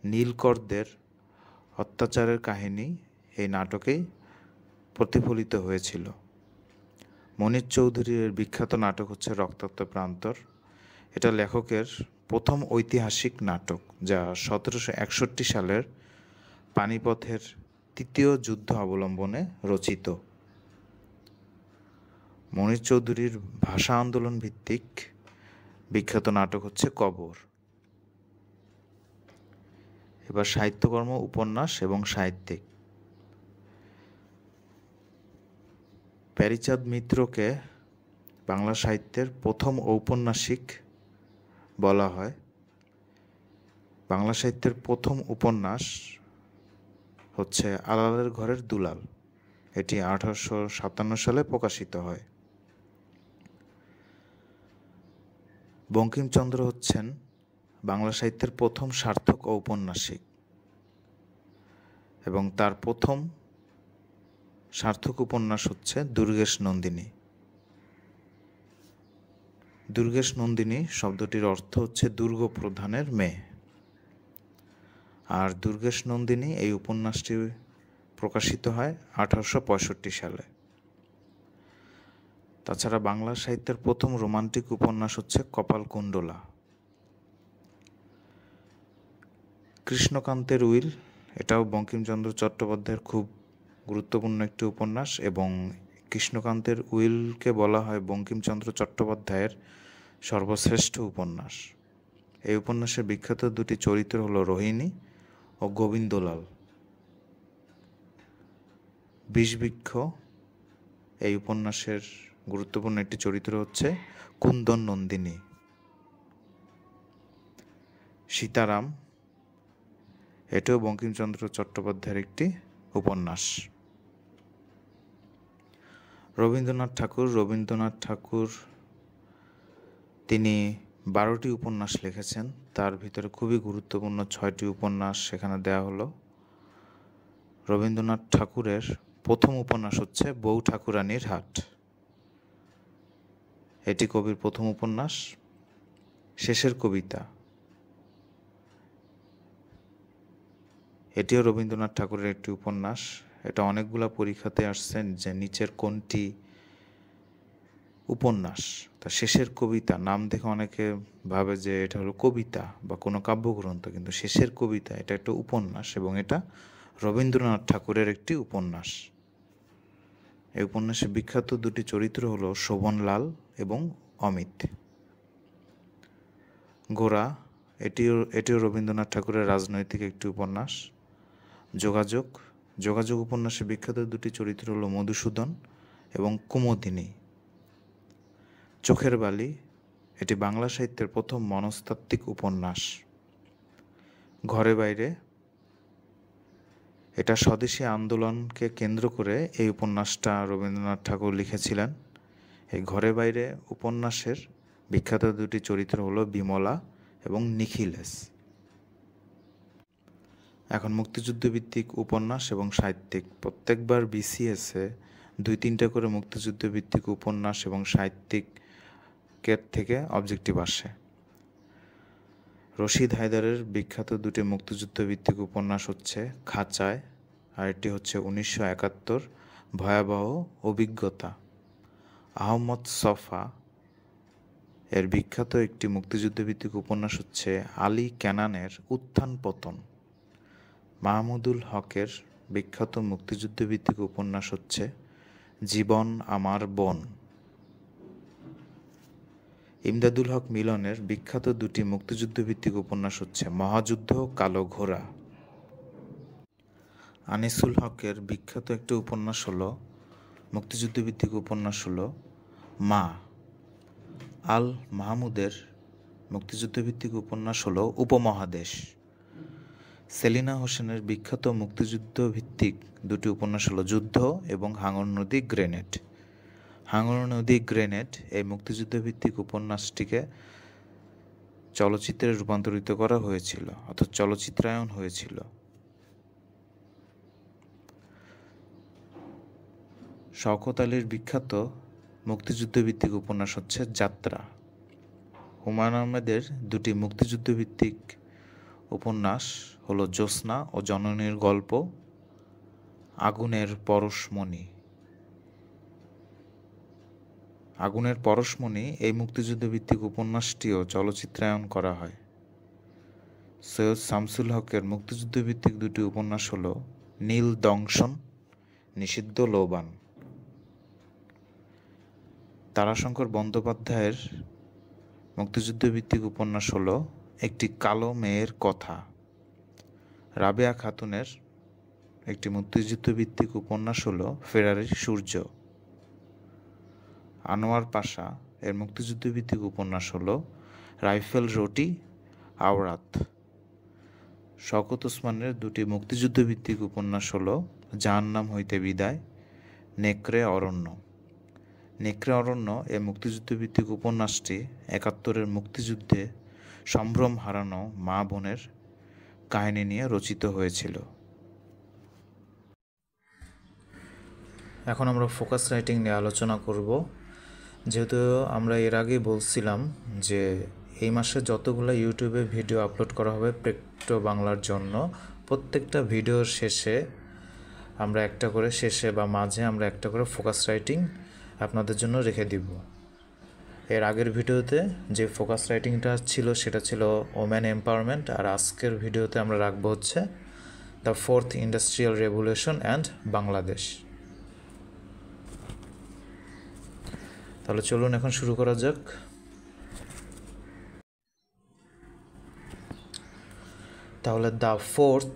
নীলকরদের অত্যাচারের কাহিনী এই নাটকেই প্রতিফলিত হয়েছিল। মনির চৌধুরীর বিখ্যাত নাটক হচ্ছে রক্তাক্ত প্রান্তর। এটা লেখকের প্রথম ঐতিহাসিক নাটক, যা 1761 সালের পানিপথের 3য় যুদ্ধ অবলম্বনে রচিত। মনির চৌধুরীর ভাষা আন্দোলন ভিত্তিক বিখ্যাত নাটক হচ্ছে কবর। এবার সাহিত্যকর্ম, উপন্যাস এবং সাহিত্যিক। প্যারীচাঁদ মিত্রকে বাংলা সাহিত্যের প্রথম ঔপন্যাসিক বলা হয়। বাংলা সাহিত্যের প্রথম উপন্যাস হচ্ছে আলালের ঘরের দুলাল। এটি 1857 সালে প্রকাশিত হয়। বঙ্কিমচন্দ্র হচ্ছেন বাংলা সাহিত্যের প্রথম সার্থক ঔপন্যাসিক, এবং তার প্রথম সার্থক উপন্যাস হচ্ছে দুর্গেশ নন্দিনী। দুর্গেশ নন্দিনী শব্দটির অর্থ হচ্ছে দুর্গ প্রধানের মেয়ে। আর দুর্গেশ নন্দিনী এই উপন্যাসটি প্রকাশিত হয় 1865 সালে। তাছাড়া বাংলা সাহিত্যের প্রথম রোমান্টিক উপন্যাস হচ্ছে কপালকুণ্ডলা। কৃষ্ণকান্তের উইল, এটাও বঙ্কিমচন্দ্র চট্টোপাধ্যায়ের খুব গুরুত্বপূর্ণ একটি উপন্যাস এবং কৃষ্ণকান্তের উইলকে বলা হয় বঙ্কিমচন্দ্র চট্টোপাধ্যায়ের সর্বশ্রেষ্ঠ উপন্যাস। এই উপন্যাসের বিখ্যাত দুটি চরিত্র হলো রোহিণী ও গোবিন্দলাল। বিষবৃক্ষ এই উপন্যাসের গুরুত্বপূর্ণ একটি চরিত্র হচ্ছে কুন্দন নন্দিনী। সীতারাম এটাও বঙ্কিমচন্দ্র চট্টোপাধ্যায়ের একটি উপন্যাস। রবীন্দ্রনাথ ঠাকুর তিনি 12টি উপন্যাস লিখেছেন। তার ভিতরে খুবই গুরুত্বপূর্ণ 6টি উপন্যাস সেখানে দেওয়া হলো। রবীন্দ্রনাথ ঠাকুরের প্রথম উপন্যাস হচ্ছে বউ ঠাকুরানীর হাট। এটি কবির প্রথম উপন্যাস। শেষের কবিতা এটিও রবীন্দ্রনাথ ঠাকুরের একটি উপন্যাস। এটা অনেকগুলা পরীক্ষাতে আসছেন যে নিচের কোনটি উপন্যাস। তা শেষের কবিতা নাম দেখে অনেকে ভাবে যে এটা হলো কবিতা বা কোনো কাব্যগ্রন্থ, কিন্তু শেষের কবিতা এটা একটা উপন্যাস এবং এটা রবীন্দ্রনাথ ঠাকুরের একটি উপন্যাস। এই উপন্যাসের বিখ্যাত দুটি চরিত্র হলো শোভনলাল এবং অমিত। গোরা এটিও রবীন্দ্রনাথ ঠাকুরের রাজনৈতিক একটি উপন্যাস। যোগাযোগ উপন্যাসের বিখ্যাত দুটি চরিত্র হলো মধুসূদন এবং কুমুদিনী। চোখের বালি এটি বাংলা সাহিত্যের প্রথম মনস্তাত্ত্বিক উপন্যাস। ঘরে বাইরে এটা স্বদেশী আন্দোলনকে কেন্দ্র করে এই উপন্যাসটা রবীন্দ্রনাথ ঠাকুর লিখেছিলেন। এই ঘরে বাইরে উপন্যাসের বিখ্যাত দুটি চরিত্র হলো বিমলা এবং নিখিলেশ। এখন মুক্তিযুদ্ধ ভিত্তিক উপন্যাস এবং সাহিত্যিক। প্রত্যেকবার বিসিএসে 2-3টা করে মুক্তিযুদ্ধ ভিত্তিক উপন্যাস এবং সাহিত্যিকের থেকে অবজেক্টিভ আসে। রশিদ হায়দারের বিখ্যাত দুটি মুক্তিযুদ্ধ ভিত্তিক উপন্যাস হচ্ছে খাঁচায়, আর এটি হচ্ছে 1971 ভয়াবহ অভিজ্ঞতা। আহমদ ছফা এর বিখ্যাত একটি মুক্তিযুদ্ধ ভিত্তিক উপন্যাস হচ্ছে আলী কেনানের উত্থান পতন। মাহমুদুল হকের বিখ্যাত মুক্তিযুদ্ধ ভিত্তিক উপন্যাস হচ্ছে জীবন আমার বোন। ইমদাদুল হক মিলনের বিখ্যাত দুটি মুক্তিযুদ্ধ ভিত্তিক উপন্যাস হচ্ছে মহাযুদ্ধ, কালো ঘোড়া। আনিসুল হকের বিখ্যাত একটি উপন্যাস হলো মুক্তিযুদ্ধ ভিত্তিক উপন্যাস হলো মা। আল মাহমুদের মুক্তিযুদ্ধ ভিত্তিক উপন্যাস হলো উপমহাদেশ। সেলিনা হোসেনের বিখ্যাত মুক্তিযুদ্ধ ভিত্তিক দুটি উপন্যাস হলো যুদ্ধ এবং হাঙর নদী গ্রেনেড। হাঙর নদী গ্রেনেড এই মুক্তিযুদ্ধ ভিত্তিক উপন্যাসটিকে চলচ্চিত্রে রূপান্তরিত করা হয়েছিল, অর্থাৎ চলচ্চিত্রায়ন হয়েছিল। শওকত আলীর বিখ্যাত মুক্তিযুদ্ধ ভিত্তিক উপন্যাস হচ্ছে যাত্রা। হুমায়ুন আহমেদের দুটি মুক্তিযুদ্ধ ভিত্তিক উপন্যাস হলো জ্যোৎস্না ও জননীর গল্প, আগুনের পরশমণি। আগুনের পরশমণি এই মুক্তিযুদ্ধ ভিত্তিক উপন্যাসটিও চলচ্চিত্রায়ন করা হয়। সৈয়দ শামসুল হকের মুক্তিযুদ্ধ ভিত্তিক দুটি উপন্যাস হলো নীল দংশন, নিষিদ্ধ লৌবান। তারাশঙ্কর বন্দ্যোপাধ্যায়ের মুক্তিযুদ্ধ ভিত্তিক উপন্যাস হলো একটি কালো মেয়ের কথা। রাবেয়া খাতুনের একটি মুক্তিযুদ্ধ ভিত্তিক উপন্যাস হলো ফেরারির সূর্য। আনোয়ার পাশা এর মুক্তিযুদ্ধ ভিত্তিক উপন্যাস হলো রাইফেল রোটি আওরাত। শওকত ওসমানের দুটি মুক্তিযুদ্ধ ভিত্তিক উপন্যাস হলো জাহান্নাম হইতে বিদায়, নেকড়ে অরণ্য। নেকড়ে অরণ্য এই মুক্তিযুদ্ধ ভিত্তিক উপন্যাসটি 71-এর মুক্তিযুদ্ধে সম্ভ্রম হারানো মা বোনের কাহিনী নিয়ে রচিত হয়েছিল। এখন আমরা ফোকাস রাইটিং নিয়ে আলোচনা করব। যেহেতু আমরা এর আগে বলছিলাম যে এই মাসে যতগুলো ইউটিউবে ভিডিও আপলোড করা হবে প্রেক্টো বাংলার জন্য, প্রত্যেকটা ভিডিওর শেষে আমরা একটা করে মাঝে আমরা একটা করে ফোকাস রাইটিং আপনাদের জন্য রেখে দিব। এর আগের ভিডিওতে যে ফোকাস রাইটিংটা ছিল সেটা ছিল ওমেন এম্পাওয়ারমেন্ট, আর আজকের ভিডিওতে আমরা রাখবো হচ্ছে the fourth industrial revolution and Bangladesh. তাহলে চলুন এখন শুরু করা যাক। তাহলে the fourth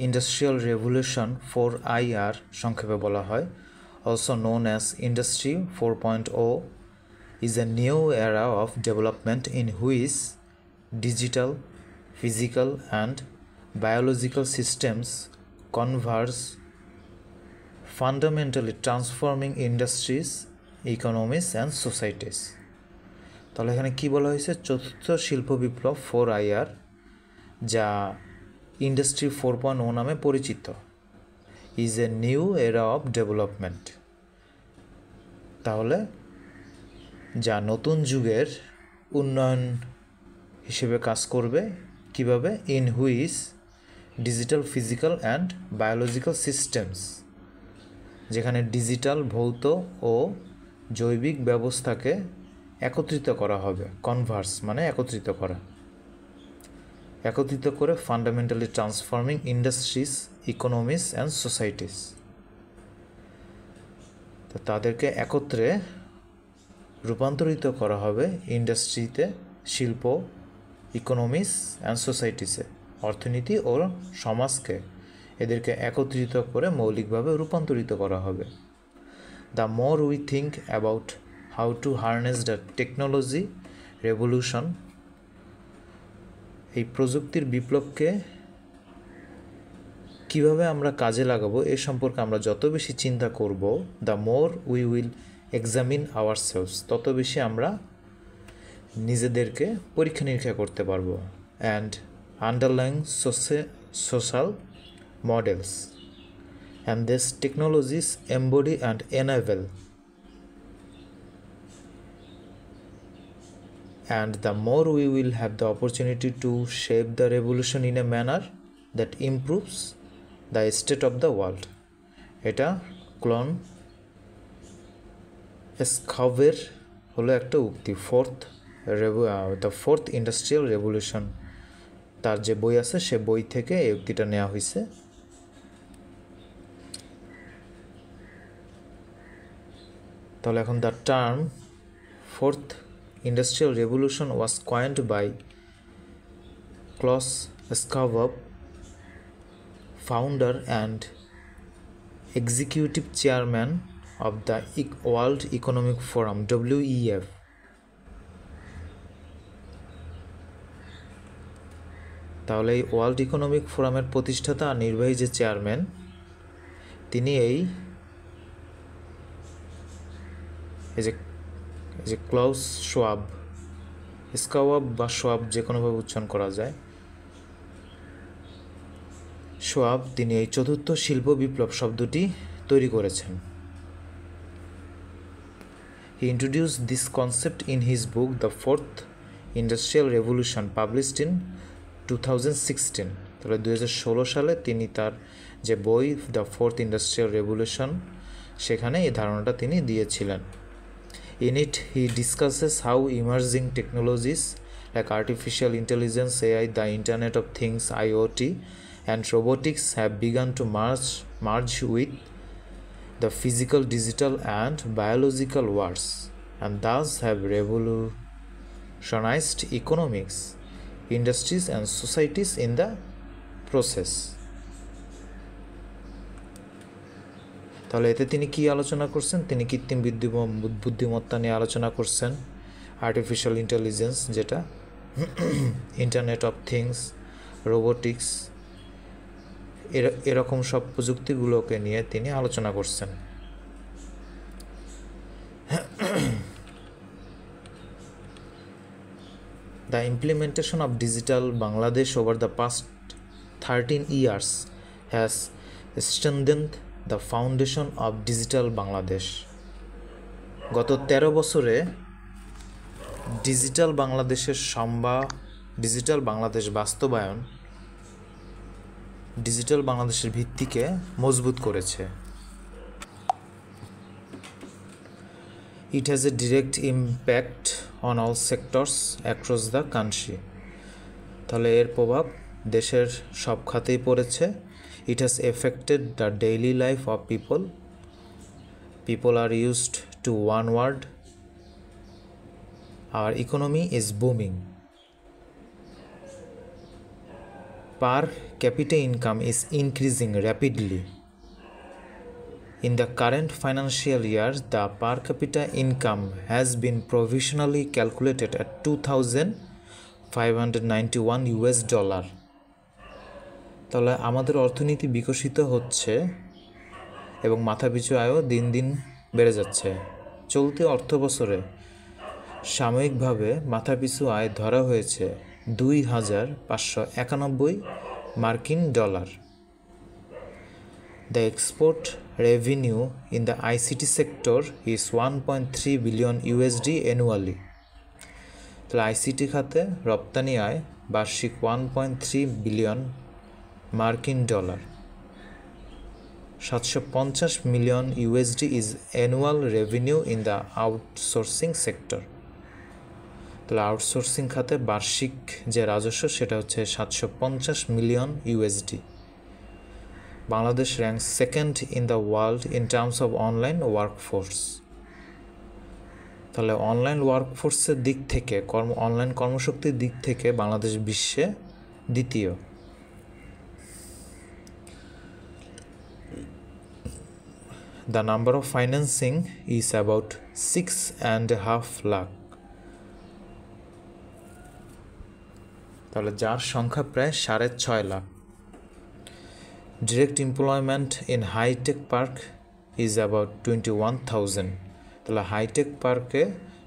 industrial revolution 4IR সংক্ষেপে বলা হয়, also known as industry 4.0, is a new era of development in which digital, physical and biological systems converge, fundamentally transforming industries, economies and societies. তাহলে এখানে কি বলা হয়েছে? চতুর্থ শিল্প বিপ্লব 4IR, যা ইন্ডাস্ট্রি 4.0 নামে পরিচিত, ইজ এ নিউ এরা অফ ডেভেলপমেন্ট। তাহলে যা নতুন যুগের উন্নয়ন হিসেবে কাজ করবে। কিভাবে? In which digital, physical and biological systems, যেখানে ডিজিটাল, ভৌত ও জৈবিক ব্যবস্থাকে একত্রিত করা হবে। কনভার্স মানে একত্রিত করা, একত্রিত করে fundamentally transforming industries, economies and societies. তো তাদেরকে একত্রে রূপান্তরিত করা হবে ইন্ডাস্ট্রিতে, শিল্প, ইকোনমিস অ্যান্ড সোসাইটিসে, অর্থনীতি ও সমাজকে এদেরকে একত্রিত করে মৌলিকভাবে রূপান্তরিত করা হবে। The more we think about how to harness the technology revolution, এই প্রযুক্তির বিপ্লবকে কিভাবে আমরা কাজে লাগাবো এ সম্পর্কে আমরা যত বেশি চিন্তা করব, the more we will examine ourselves, তত বেশি আমরা নিজেদেরকে পরীক্ষা নিরীক্ষা করতে পারবো। And underlying social models and this technologies embody and enable, and the more we will have the opportunity to shape the revolution in a manner that improves the state of the world. এটা ক্লন স্কাভের হলো একটা উক্তি, দ্য ফোর্থ ইন্ডাস্ট্রিয়াল রেভলিউশন, তার যে বই আছে সে বই থেকে এই উক্তিটা নেওয়া হয়েছে। তাহলে এখন the term fourth Industrial Revolution was coined by Klaus Schwab, founder and executive chairman of the World Economic Forum, WEF. তাহলে এই ওয়ার্ল্ড ইকোনমিক ফোরামের প্রতিষ্ঠাতা আর নির্বাহী যে চেয়ারম্যান, তিনি এই যে ক্লাউস শোয়াব, স্কাওয়াব বা শোয়াব যে কোনোভাবে উচ্চারণ করা যায়, শোয়াব, তিনি এই চতুর্থ শিল্প বিপ্লব শব্দটি তৈরি করেছেন। He introduced this concept in his book the fourth industrial revolution, published in 2016। তাহলে 2016 সালে তিনি তার যে বই দ্য ফোর্থ ইন্ডাস্ট্রিয়াল রেভলিউশন, সেখানে এই ধারণাটা তিনি দিয়েছিলেন। In it, he discusses how emerging technologies like artificial intelligence, AI, the Internet of Things, IoT, and robotics have begun to merge with the physical, digital, and biological worlds, and thus have revolutionized economics, industries, and societies in the process. তাহলে এতে তিনি কি আলোচনা করছেন? তিনি কৃত্রিম বুদ্ধিমত্তা নিয়ে আলোচনা করছেন, আর্টিফিশিয়াল ইন্টেলিজেন্স, যেটা ইন্টারনেট অফ থিংস, রোবোটিক্স, এরকম সব প্রযুক্তিগুলোকে নিয়ে তিনি আলোচনা করছেন। The implementation of digital Bangladesh over the past 13 years has strengthened the foundation of digital Bangladesh. গত 13 বছরে ডিজিটাল বাংলাদেশের ডিজিটাল বাংলাদেশ বাস্তবায়ন ডিজিটাল বাংলাদেশের ভিত্তিকে মজবুত করেছে। It has a direct impact on all sectors across the country. তাহলে এর প্রভাব দেশের সব খাতেই পড়েছে It has affected the daily life of people. People are used to one word. Our economy is booming. Per capita income is increasing rapidly. In the current financial year, the per capita income has been provisionally calculated at $2,591 তাহলে আমাদের অর্থনীতি বিকশিত হচ্ছে এবং মাথাপিছু আয়ও দিন দিন বেড়ে যাচ্ছে। চলতি অর্থবছরে সাময়িকভাবে মাথাপিছু আয় ধরা হয়েছে $2,591 The export revenue in the ICT sector is $1.3 billion annually. তাহলে আইসিটি খাতে রপ্তানি আয় বার্ষিক $1.3 বিলিয়ন মার্কিন dollar. $750 million is annual revenue in the outsourcing sector. তাহলে আউটসোর্সিং খাতে বার্ষিক যে রাজস্ব সেটা হচ্ছে $750 million. Bangladesh rank second in the world in terms of online workforce. তাহলে অনলাইন ওয়ার্কফোর্সের দিক থেকে অনলাইন কর্মশক্তির দিক থেকে বাংলাদেশ বিশ্বে দ্বিতীয়। The number of financing is about 6.5 lakh. তাহলে যার সংখ্যা প্রায় 6.5 lakh. Direct employment in high-tech park is about 21,000. তাহলে হাইটেক পার্কে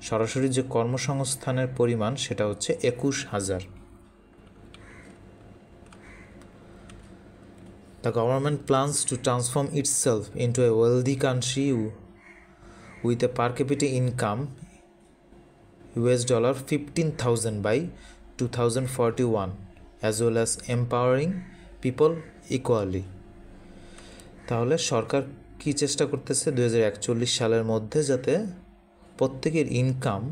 সরাসরি যে কর্মসংস্থানের পরিমাণ সেটা হচ্ছে 21,000। The government plans to transform itself into a wealthy country with a per capita income $15,000 by 2041, as well as empowering people equally. তাহলে সরকার কি চেষ্টা করতেছে 2041 সালের মধ্যে যাতে প্রত্যেকের ইনকাম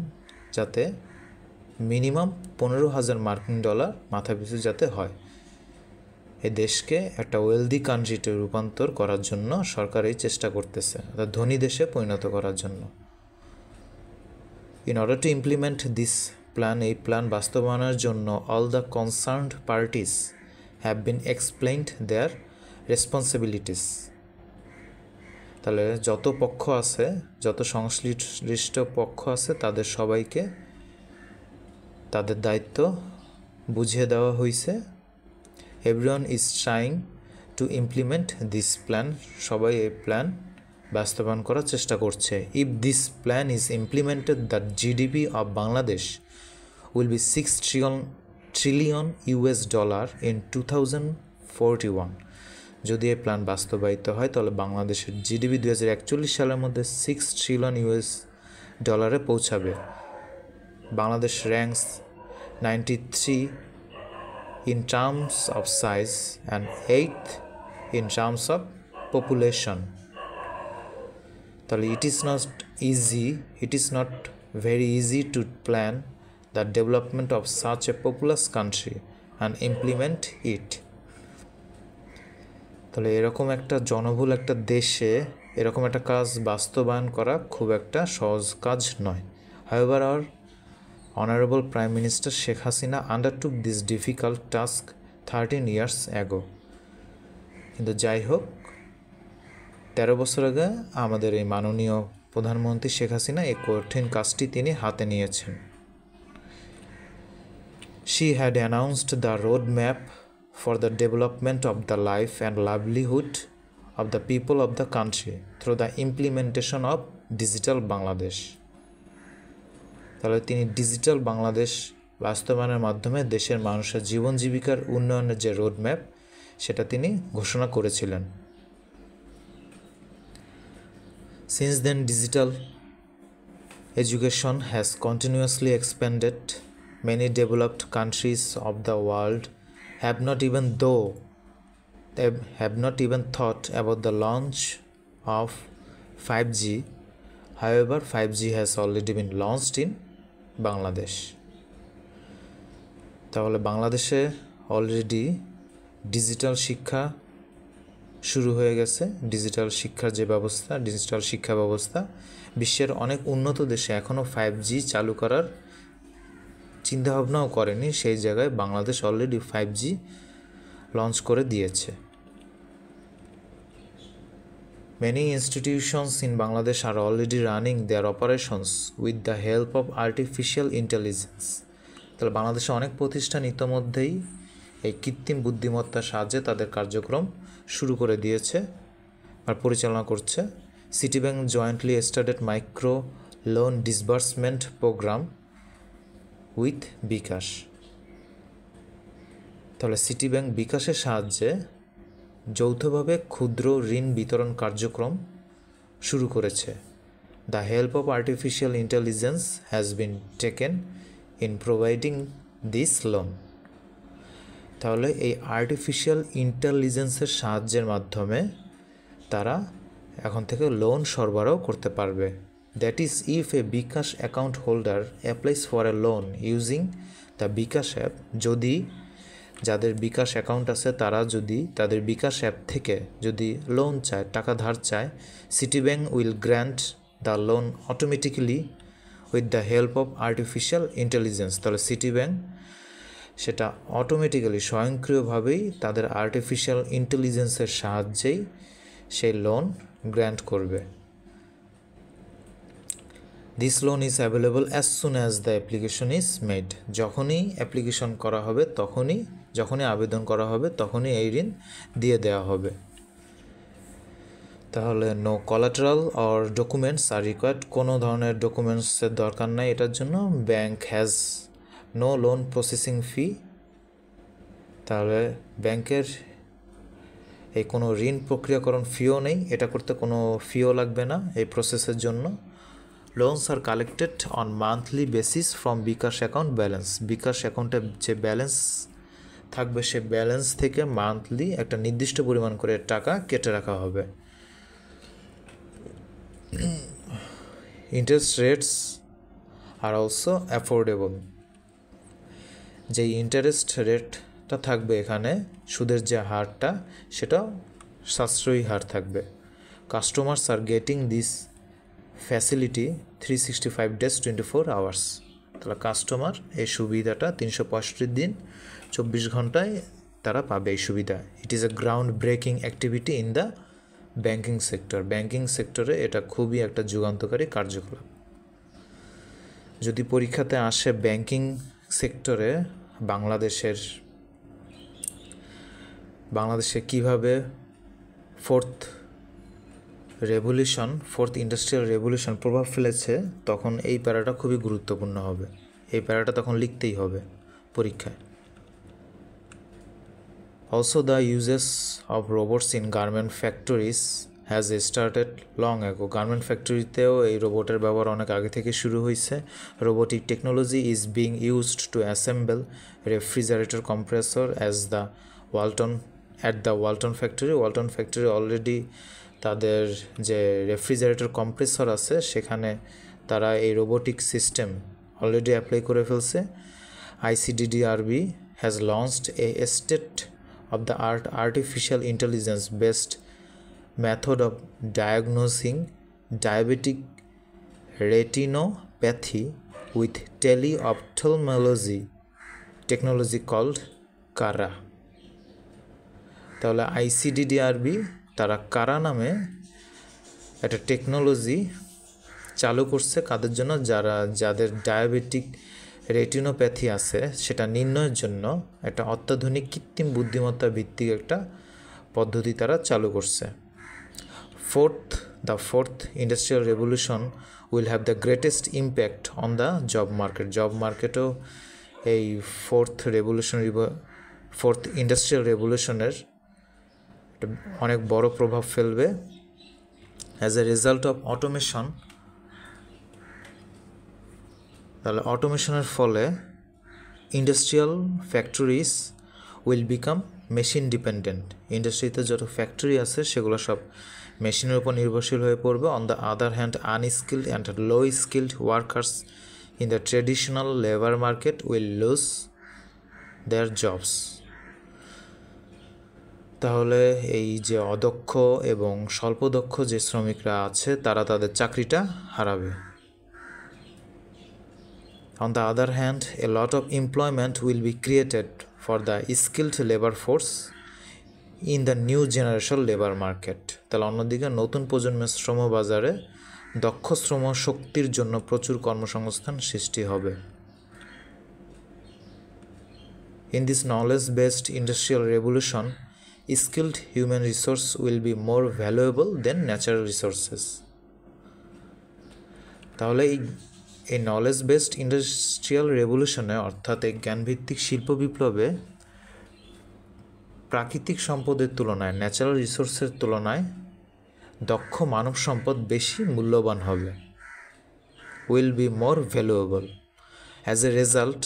যাতে মিনিমাম $15,000 মার্কিন ডলার মাথাপিছু যাতে হয়। এই দেশকে একটা ওয়েলদি কান্ট্রিতে রূপান্তর করার জন্য সরকার এই চেষ্টা করতেছে, অর্থাৎ ধনী দেশে পরিণত করার জন্য। In order to implement this plan, এই প্ল্যান বাস্তবায়নের জন্য all the concerned parties have been explained their responsibilities. তাহলে যত পক্ষ আছে, যত সংশ্লিষ্ট পক্ষ আছে তাদের সবাইকে তাদের দায়িত্ব বুঝিয়ে দেওয়া হয়েছে। Everyone is trying to implement this plan, সবাই এই প্ল্যান বাস্তবায়ন করার চেষ্টা করছে। If this plan is implemented, the GDP of Bangladesh will be $6 trillion in 2041। যদি এই প্ল্যান বাস্তবায়িত হয় তাহলে বাংলাদেশের জিডিপি 2041 সালের মধ্যে $6 trillion পৌঁছাবে। Bangladesh ranks 93 in terms of size and 8th in terms of population. তাহলে it is not very easy to plan the development of such a populous country and implement it. তাহলে এরকম একটা জনবহুল একটা দেশে এরকম একটা কাজ বাস্তবায়ন করা খুব একটা সহজ কাজ নয়। However, our Honorable Prime Minister Sheikh Hasina undertook this difficult task 13 years ago. কিন্তু যাই হোক 13 বছর আগে আমাদের এই মাননীয় প্রধানমন্ত্রী শেখ হাসিনা এই কঠিন কাজটি তিনি হাতে নিয়েছেন। She had announced the roadmap for the development of the life and livelihood of the people of the country through the implementation of Digital Bangladesh. তাহলে তিনি ডিজিটাল বাংলাদেশ বাস্তবায়নের মাধ্যমে দেশের মানুষের জীবন জীবিকার উন্নয়নের যে রোডম্যাপ সেটা তিনি ঘোষণা করেছিলেন। Since then, digital education has continuously expanded. Many developed countries of the world have not even thought about the launch of 5G. However, 5G has already been launched in Bangladesh. তাহলে বাংলাদেশে অলরেডি ডিজিটাল শিক্ষা শুরু হয়ে গেছে ডিজিটাল শিক্ষার যে ব্যবস্থা, ডিজিটাল শিক্ষা ব্যবস্থা। বিশ্বের অনেক উন্নত দেশে এখনও 5G চালু করার চিন্তাভাবনাও করেনি, সেই জায়গায় বাংলাদেশ অলরেডি 5G লঞ্চ করে দিয়েছে। Many institutions in Bangladesh are already running their operations with the help of artificial intelligence. তাহলে বাংলাদেশে অনেক প্রতিষ্ঠান ইতোমধ্যেই এই কৃত্রিম বুদ্ধিমত্তার সাহায্যে তাদের কার্যক্রম শুরু করে দিয়েছে আর পরিচালনা করছে। City Bank jointly started micro loan disbursement program with bKash. তাহলে সিটি ব্যাংক বিকাশের সাহায্যে যৌথভাবে ক্ষুদ্র ঋণ বিতরণ কার্যক্রম শুরু করেছে। The help of artificial intelligence has been taken in providing this loan. তাহলে এই আর্টিফিশিয়াল ইন্টেলিজেন্সের সাহায্যের মাধ্যমে তারা এখন থেকে লোন সরবরাহ করতে পারবে। That is if a bKash account holder applies for a loan using the bKash app, যদি যাদের বিকাশ অ্যাকাউন্ট আছে তারা যদি তাদের বিকাশ অ্যাপ থেকে যদি লোন চায়, টাকা ধার চায়, city bank will grant the loan automatically with the help of artificial intelligence. তাহলে সিটি ব্যাংক সেটা অটোমেটিক্যালি স্বয়ংক্রিয়ভাবেই তাদের আর্টিফিশিয়াল ইন্টেলিজেন্সের সাহায্যেই সেই লোন গ্র্যান্ট করবে। This loan is available as soon as the application is made. যখনই অ্যাপ্লিকেশন করা হবে যখনই আবেদন করা হবে তখনই এই ঋণ দিয়ে দেওয়া হবে। তাহলে no collateral or documents are required, কোনো ধরনের ডকুমেন্টসের দরকার নাই এটার জন্য। Bank has no loan processing fee. তাহলে ব্যাংকের এই কোনো ঋণ প্রক্রিয়াকরণ ফিও নেই, এটা করতে কোনো ফিও লাগবে না এই প্রসেসের জন্য। Loans are collected on monthly basis from bKash account balance. BKash অ্যাকাউন্টে যে ব্যালেন্স থাকবে সে ব্যালেন্স থেকে মান্থলি একটা নির্দিষ্ট পরিমাণ করে টাকা কেটে রাখা হবে। Interest rates are also affordable. যেই ইন্টারেস্ট রেটটা থাকবে এখানে, সুদের যে হারটা সেটাও সাশ্রয়ী হার থাকবে। Customers are getting this facility 365 days 24 hours। তাহলে কাস্টমার এই সুবিধাটা 365 দিন 24 ঘন্টায় তারা পাবে এই সুবিধা। It is a ground breaking activity in the banking sector. Banking সেক্টরে এটা খুবই একটা যুগান্তকারী কার্যকলাপ। যদি পরীক্ষাতে আসে ব্যাংকিং সেক্টরে বাংলাদেশে কিভাবে ফোর্থ ইন্ডাস্ট্রিয়াল রেভলিউশন প্রভাব ফেলেছে, তখন এই প্যারাটা খুবই গুরুত্বপূর্ণ হবে। এই প্যারাটা তখন লিখতেই হবে পরীক্ষায়। Also the uses of robots in garment factories has started long ago. Garment ফ্যাক্টরিতেও এই রোবটের ব্যবহার অনেক আগে থেকে শুরু হয়েছে। Robotic technology is being used to assemble refrigerator compressor at the Walton factory. Walton factory already তাদের যে রেফ্রিজারেটর কম্প্রেসর আছে সেখানে তারা এই রোবোটিক সিস্টেম অলরেডি অ্যাপ্লাই করে ফেলছে। ICDDRB has launched a state of the artificial intelligence based method of diagnosing diabetic retinopathy with teleophthalmology technology called CARA। তাহলে ICDDRB তারা CARA নামে একটা টেকনোলজি চালু করছে কাদের জন্য, যাদের ডায়াবেটিক রেটিনোপ্যাথি আছে সেটা নির্ণয়ের জন্য একটা অত্যাধুনিক কৃত্রিম বুদ্ধিমত্তা ভিত্তিক একটা পদ্ধতি তারা চালু করছে। The fourth industrial revolution will have the greatest impact on the job market. Job মার্কেটেও এই ফোর্থ ইন্ডাস্ট্রিয়াল রেভলিউশনের অনেক বড় প্রভাব ফেলবে। As a result of automation, তাহলে অটোমেশনের ফলে industrial factories will become machine dependent. ইন্ডাস্ট্রিতে যত ফ্যাক্টরি আছে সেগুলো সব মেশিনের উপর নির্ভরশীল হয়ে পড়বে। On the other hand unskilled and low skilled workers in the traditional labour market will lose there jobs. তাহলে এই যে অদক্ষ এবং স্বল্পদক্ষ যে শ্রমিকরা আছে তারা তাদের চাকরিটা হারাবে। On the other hand, a lot of employment will be created for the skilled labor force in the new generation labor market. তাহলে অন্যদিকে নতুন প্রজন্মের শ্রম বাজারে দক্ষ শ্রম শক্তির জন্য প্রচুর কর্মসংস্থান সৃষ্টি হবে। In this knowledge-based industrial revolution, skilled human resource will be more valuable than natural resources. তাহলে এই নলেজ বেসড ইন্ডাস্ট্রিয়াল রেভলিউশনে অর্থাৎ এই জ্ঞানভিত্তিক শিল্প বিপ্লবে প্রাকৃতিক সম্পদের তুলনায় ন্যাচারাল রিসোর্সের তুলনায় দক্ষ মানব সম্পদ বেশি মূল্যবান হবে, will be more valuable. As a result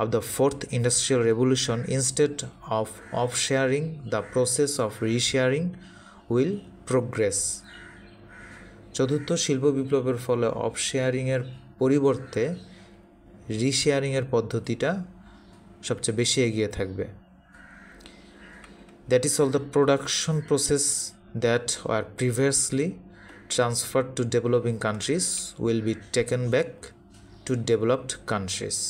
of the fourth industrial revolution, instead of offshoring, the process of reshoring will progress. চতুর্থ শিল্প বিপ্লবের ফলে অফশেয়ারিংয়ের পরিবর্তে রিশেয়ারিংয়ের পদ্ধতিটা সবচেয়ে বেশি এগিয়ে থাকবে। That is all the production process that were previously transferred to developing countries will be taken back to developed countries.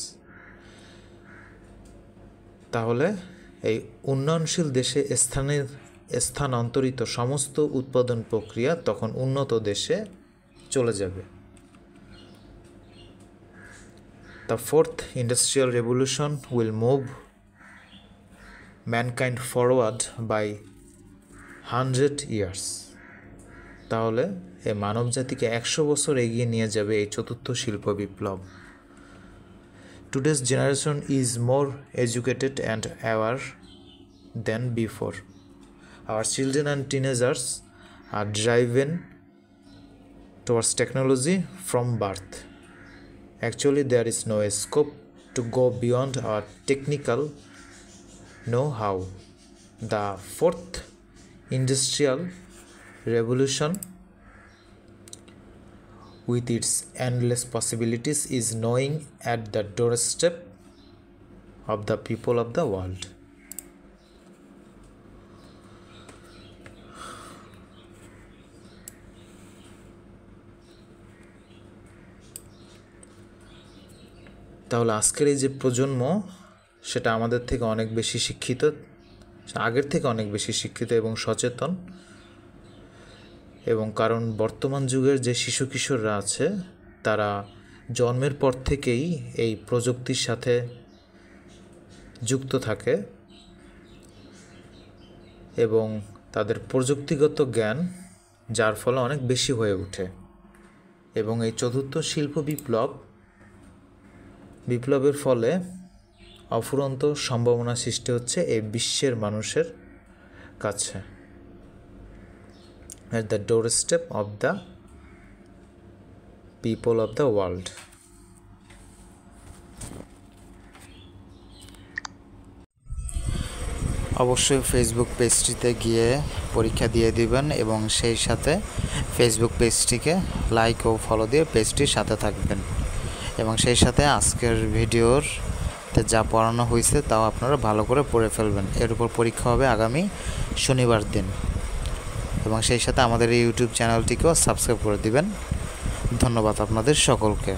তাহলে এই উন্নয়নশীল দেশে স্থানান্তরিত সমস্ত উৎপাদন প্রক্রিয়া তখন উন্নত দেশে চলে যাবে। The fourth industrial revolution will move mankind forward by 100 years. তাহলে এই মানব জাতিকে 100 বছর এগিয়ে নিয়ে যাবে এই চতুর্থ শিল্প বিপ্লব। Today's generation is more educated and aware than before. Our children and teenagers are driven towards technology from birth. Actually, there is no scope to go beyond our technical know-how. The fourth industrial revolution, with its endless possibilities, is knowing at the doorstep of the people of the world. তাহলে আজকের এই যে প্রজন্ম সেটা আমাদের থেকে অনেক বেশি শিক্ষিত, আগের থেকে অনেক বেশি শিক্ষিত এবং সচেতন, এবং কারণ বর্তমান যুগের যে শিশু কিশোররা আছে তারা জন্মের পর থেকেই এই প্রযুক্তির সাথে যুক্ত থাকে এবং তাদের প্রযুক্তিগত জ্ঞান যার ফলে অনেক বেশি হয়ে ওঠে। এবং এই চতুর্থ শিল্প বিপ্লবের ফলে অফুরন্ত সম্ভাবনা সৃষ্টি হচ্ছে এই বিশ্বের মানুষের কাছে। At the doorstep of the people of the world. অবশ্যই ফেসবুক পেজটিতে গিয়ে পরীক্ষা দিয়ে দিবেন এবং সেই সাথে ফেসবুক পেজটিকে লাইক ও ফলো দিয়ে পেজটির সাথে থাকবেন এবং সেই সাথে আজকের ভিডিওতে যা পড়ানো হয়েছে তাও আপনারা ভালো করে পড়ে ফেলবেন। এর উপর পরীক্ষা হবে আগামী শনিবার দিন এবং সেই সাথে আমাদের এই ইউটিউব চ্যানেলটিকেও সাবস্ক্রাইব করে দিবেন। ধন্যবাদ আপনাদের সকলকে।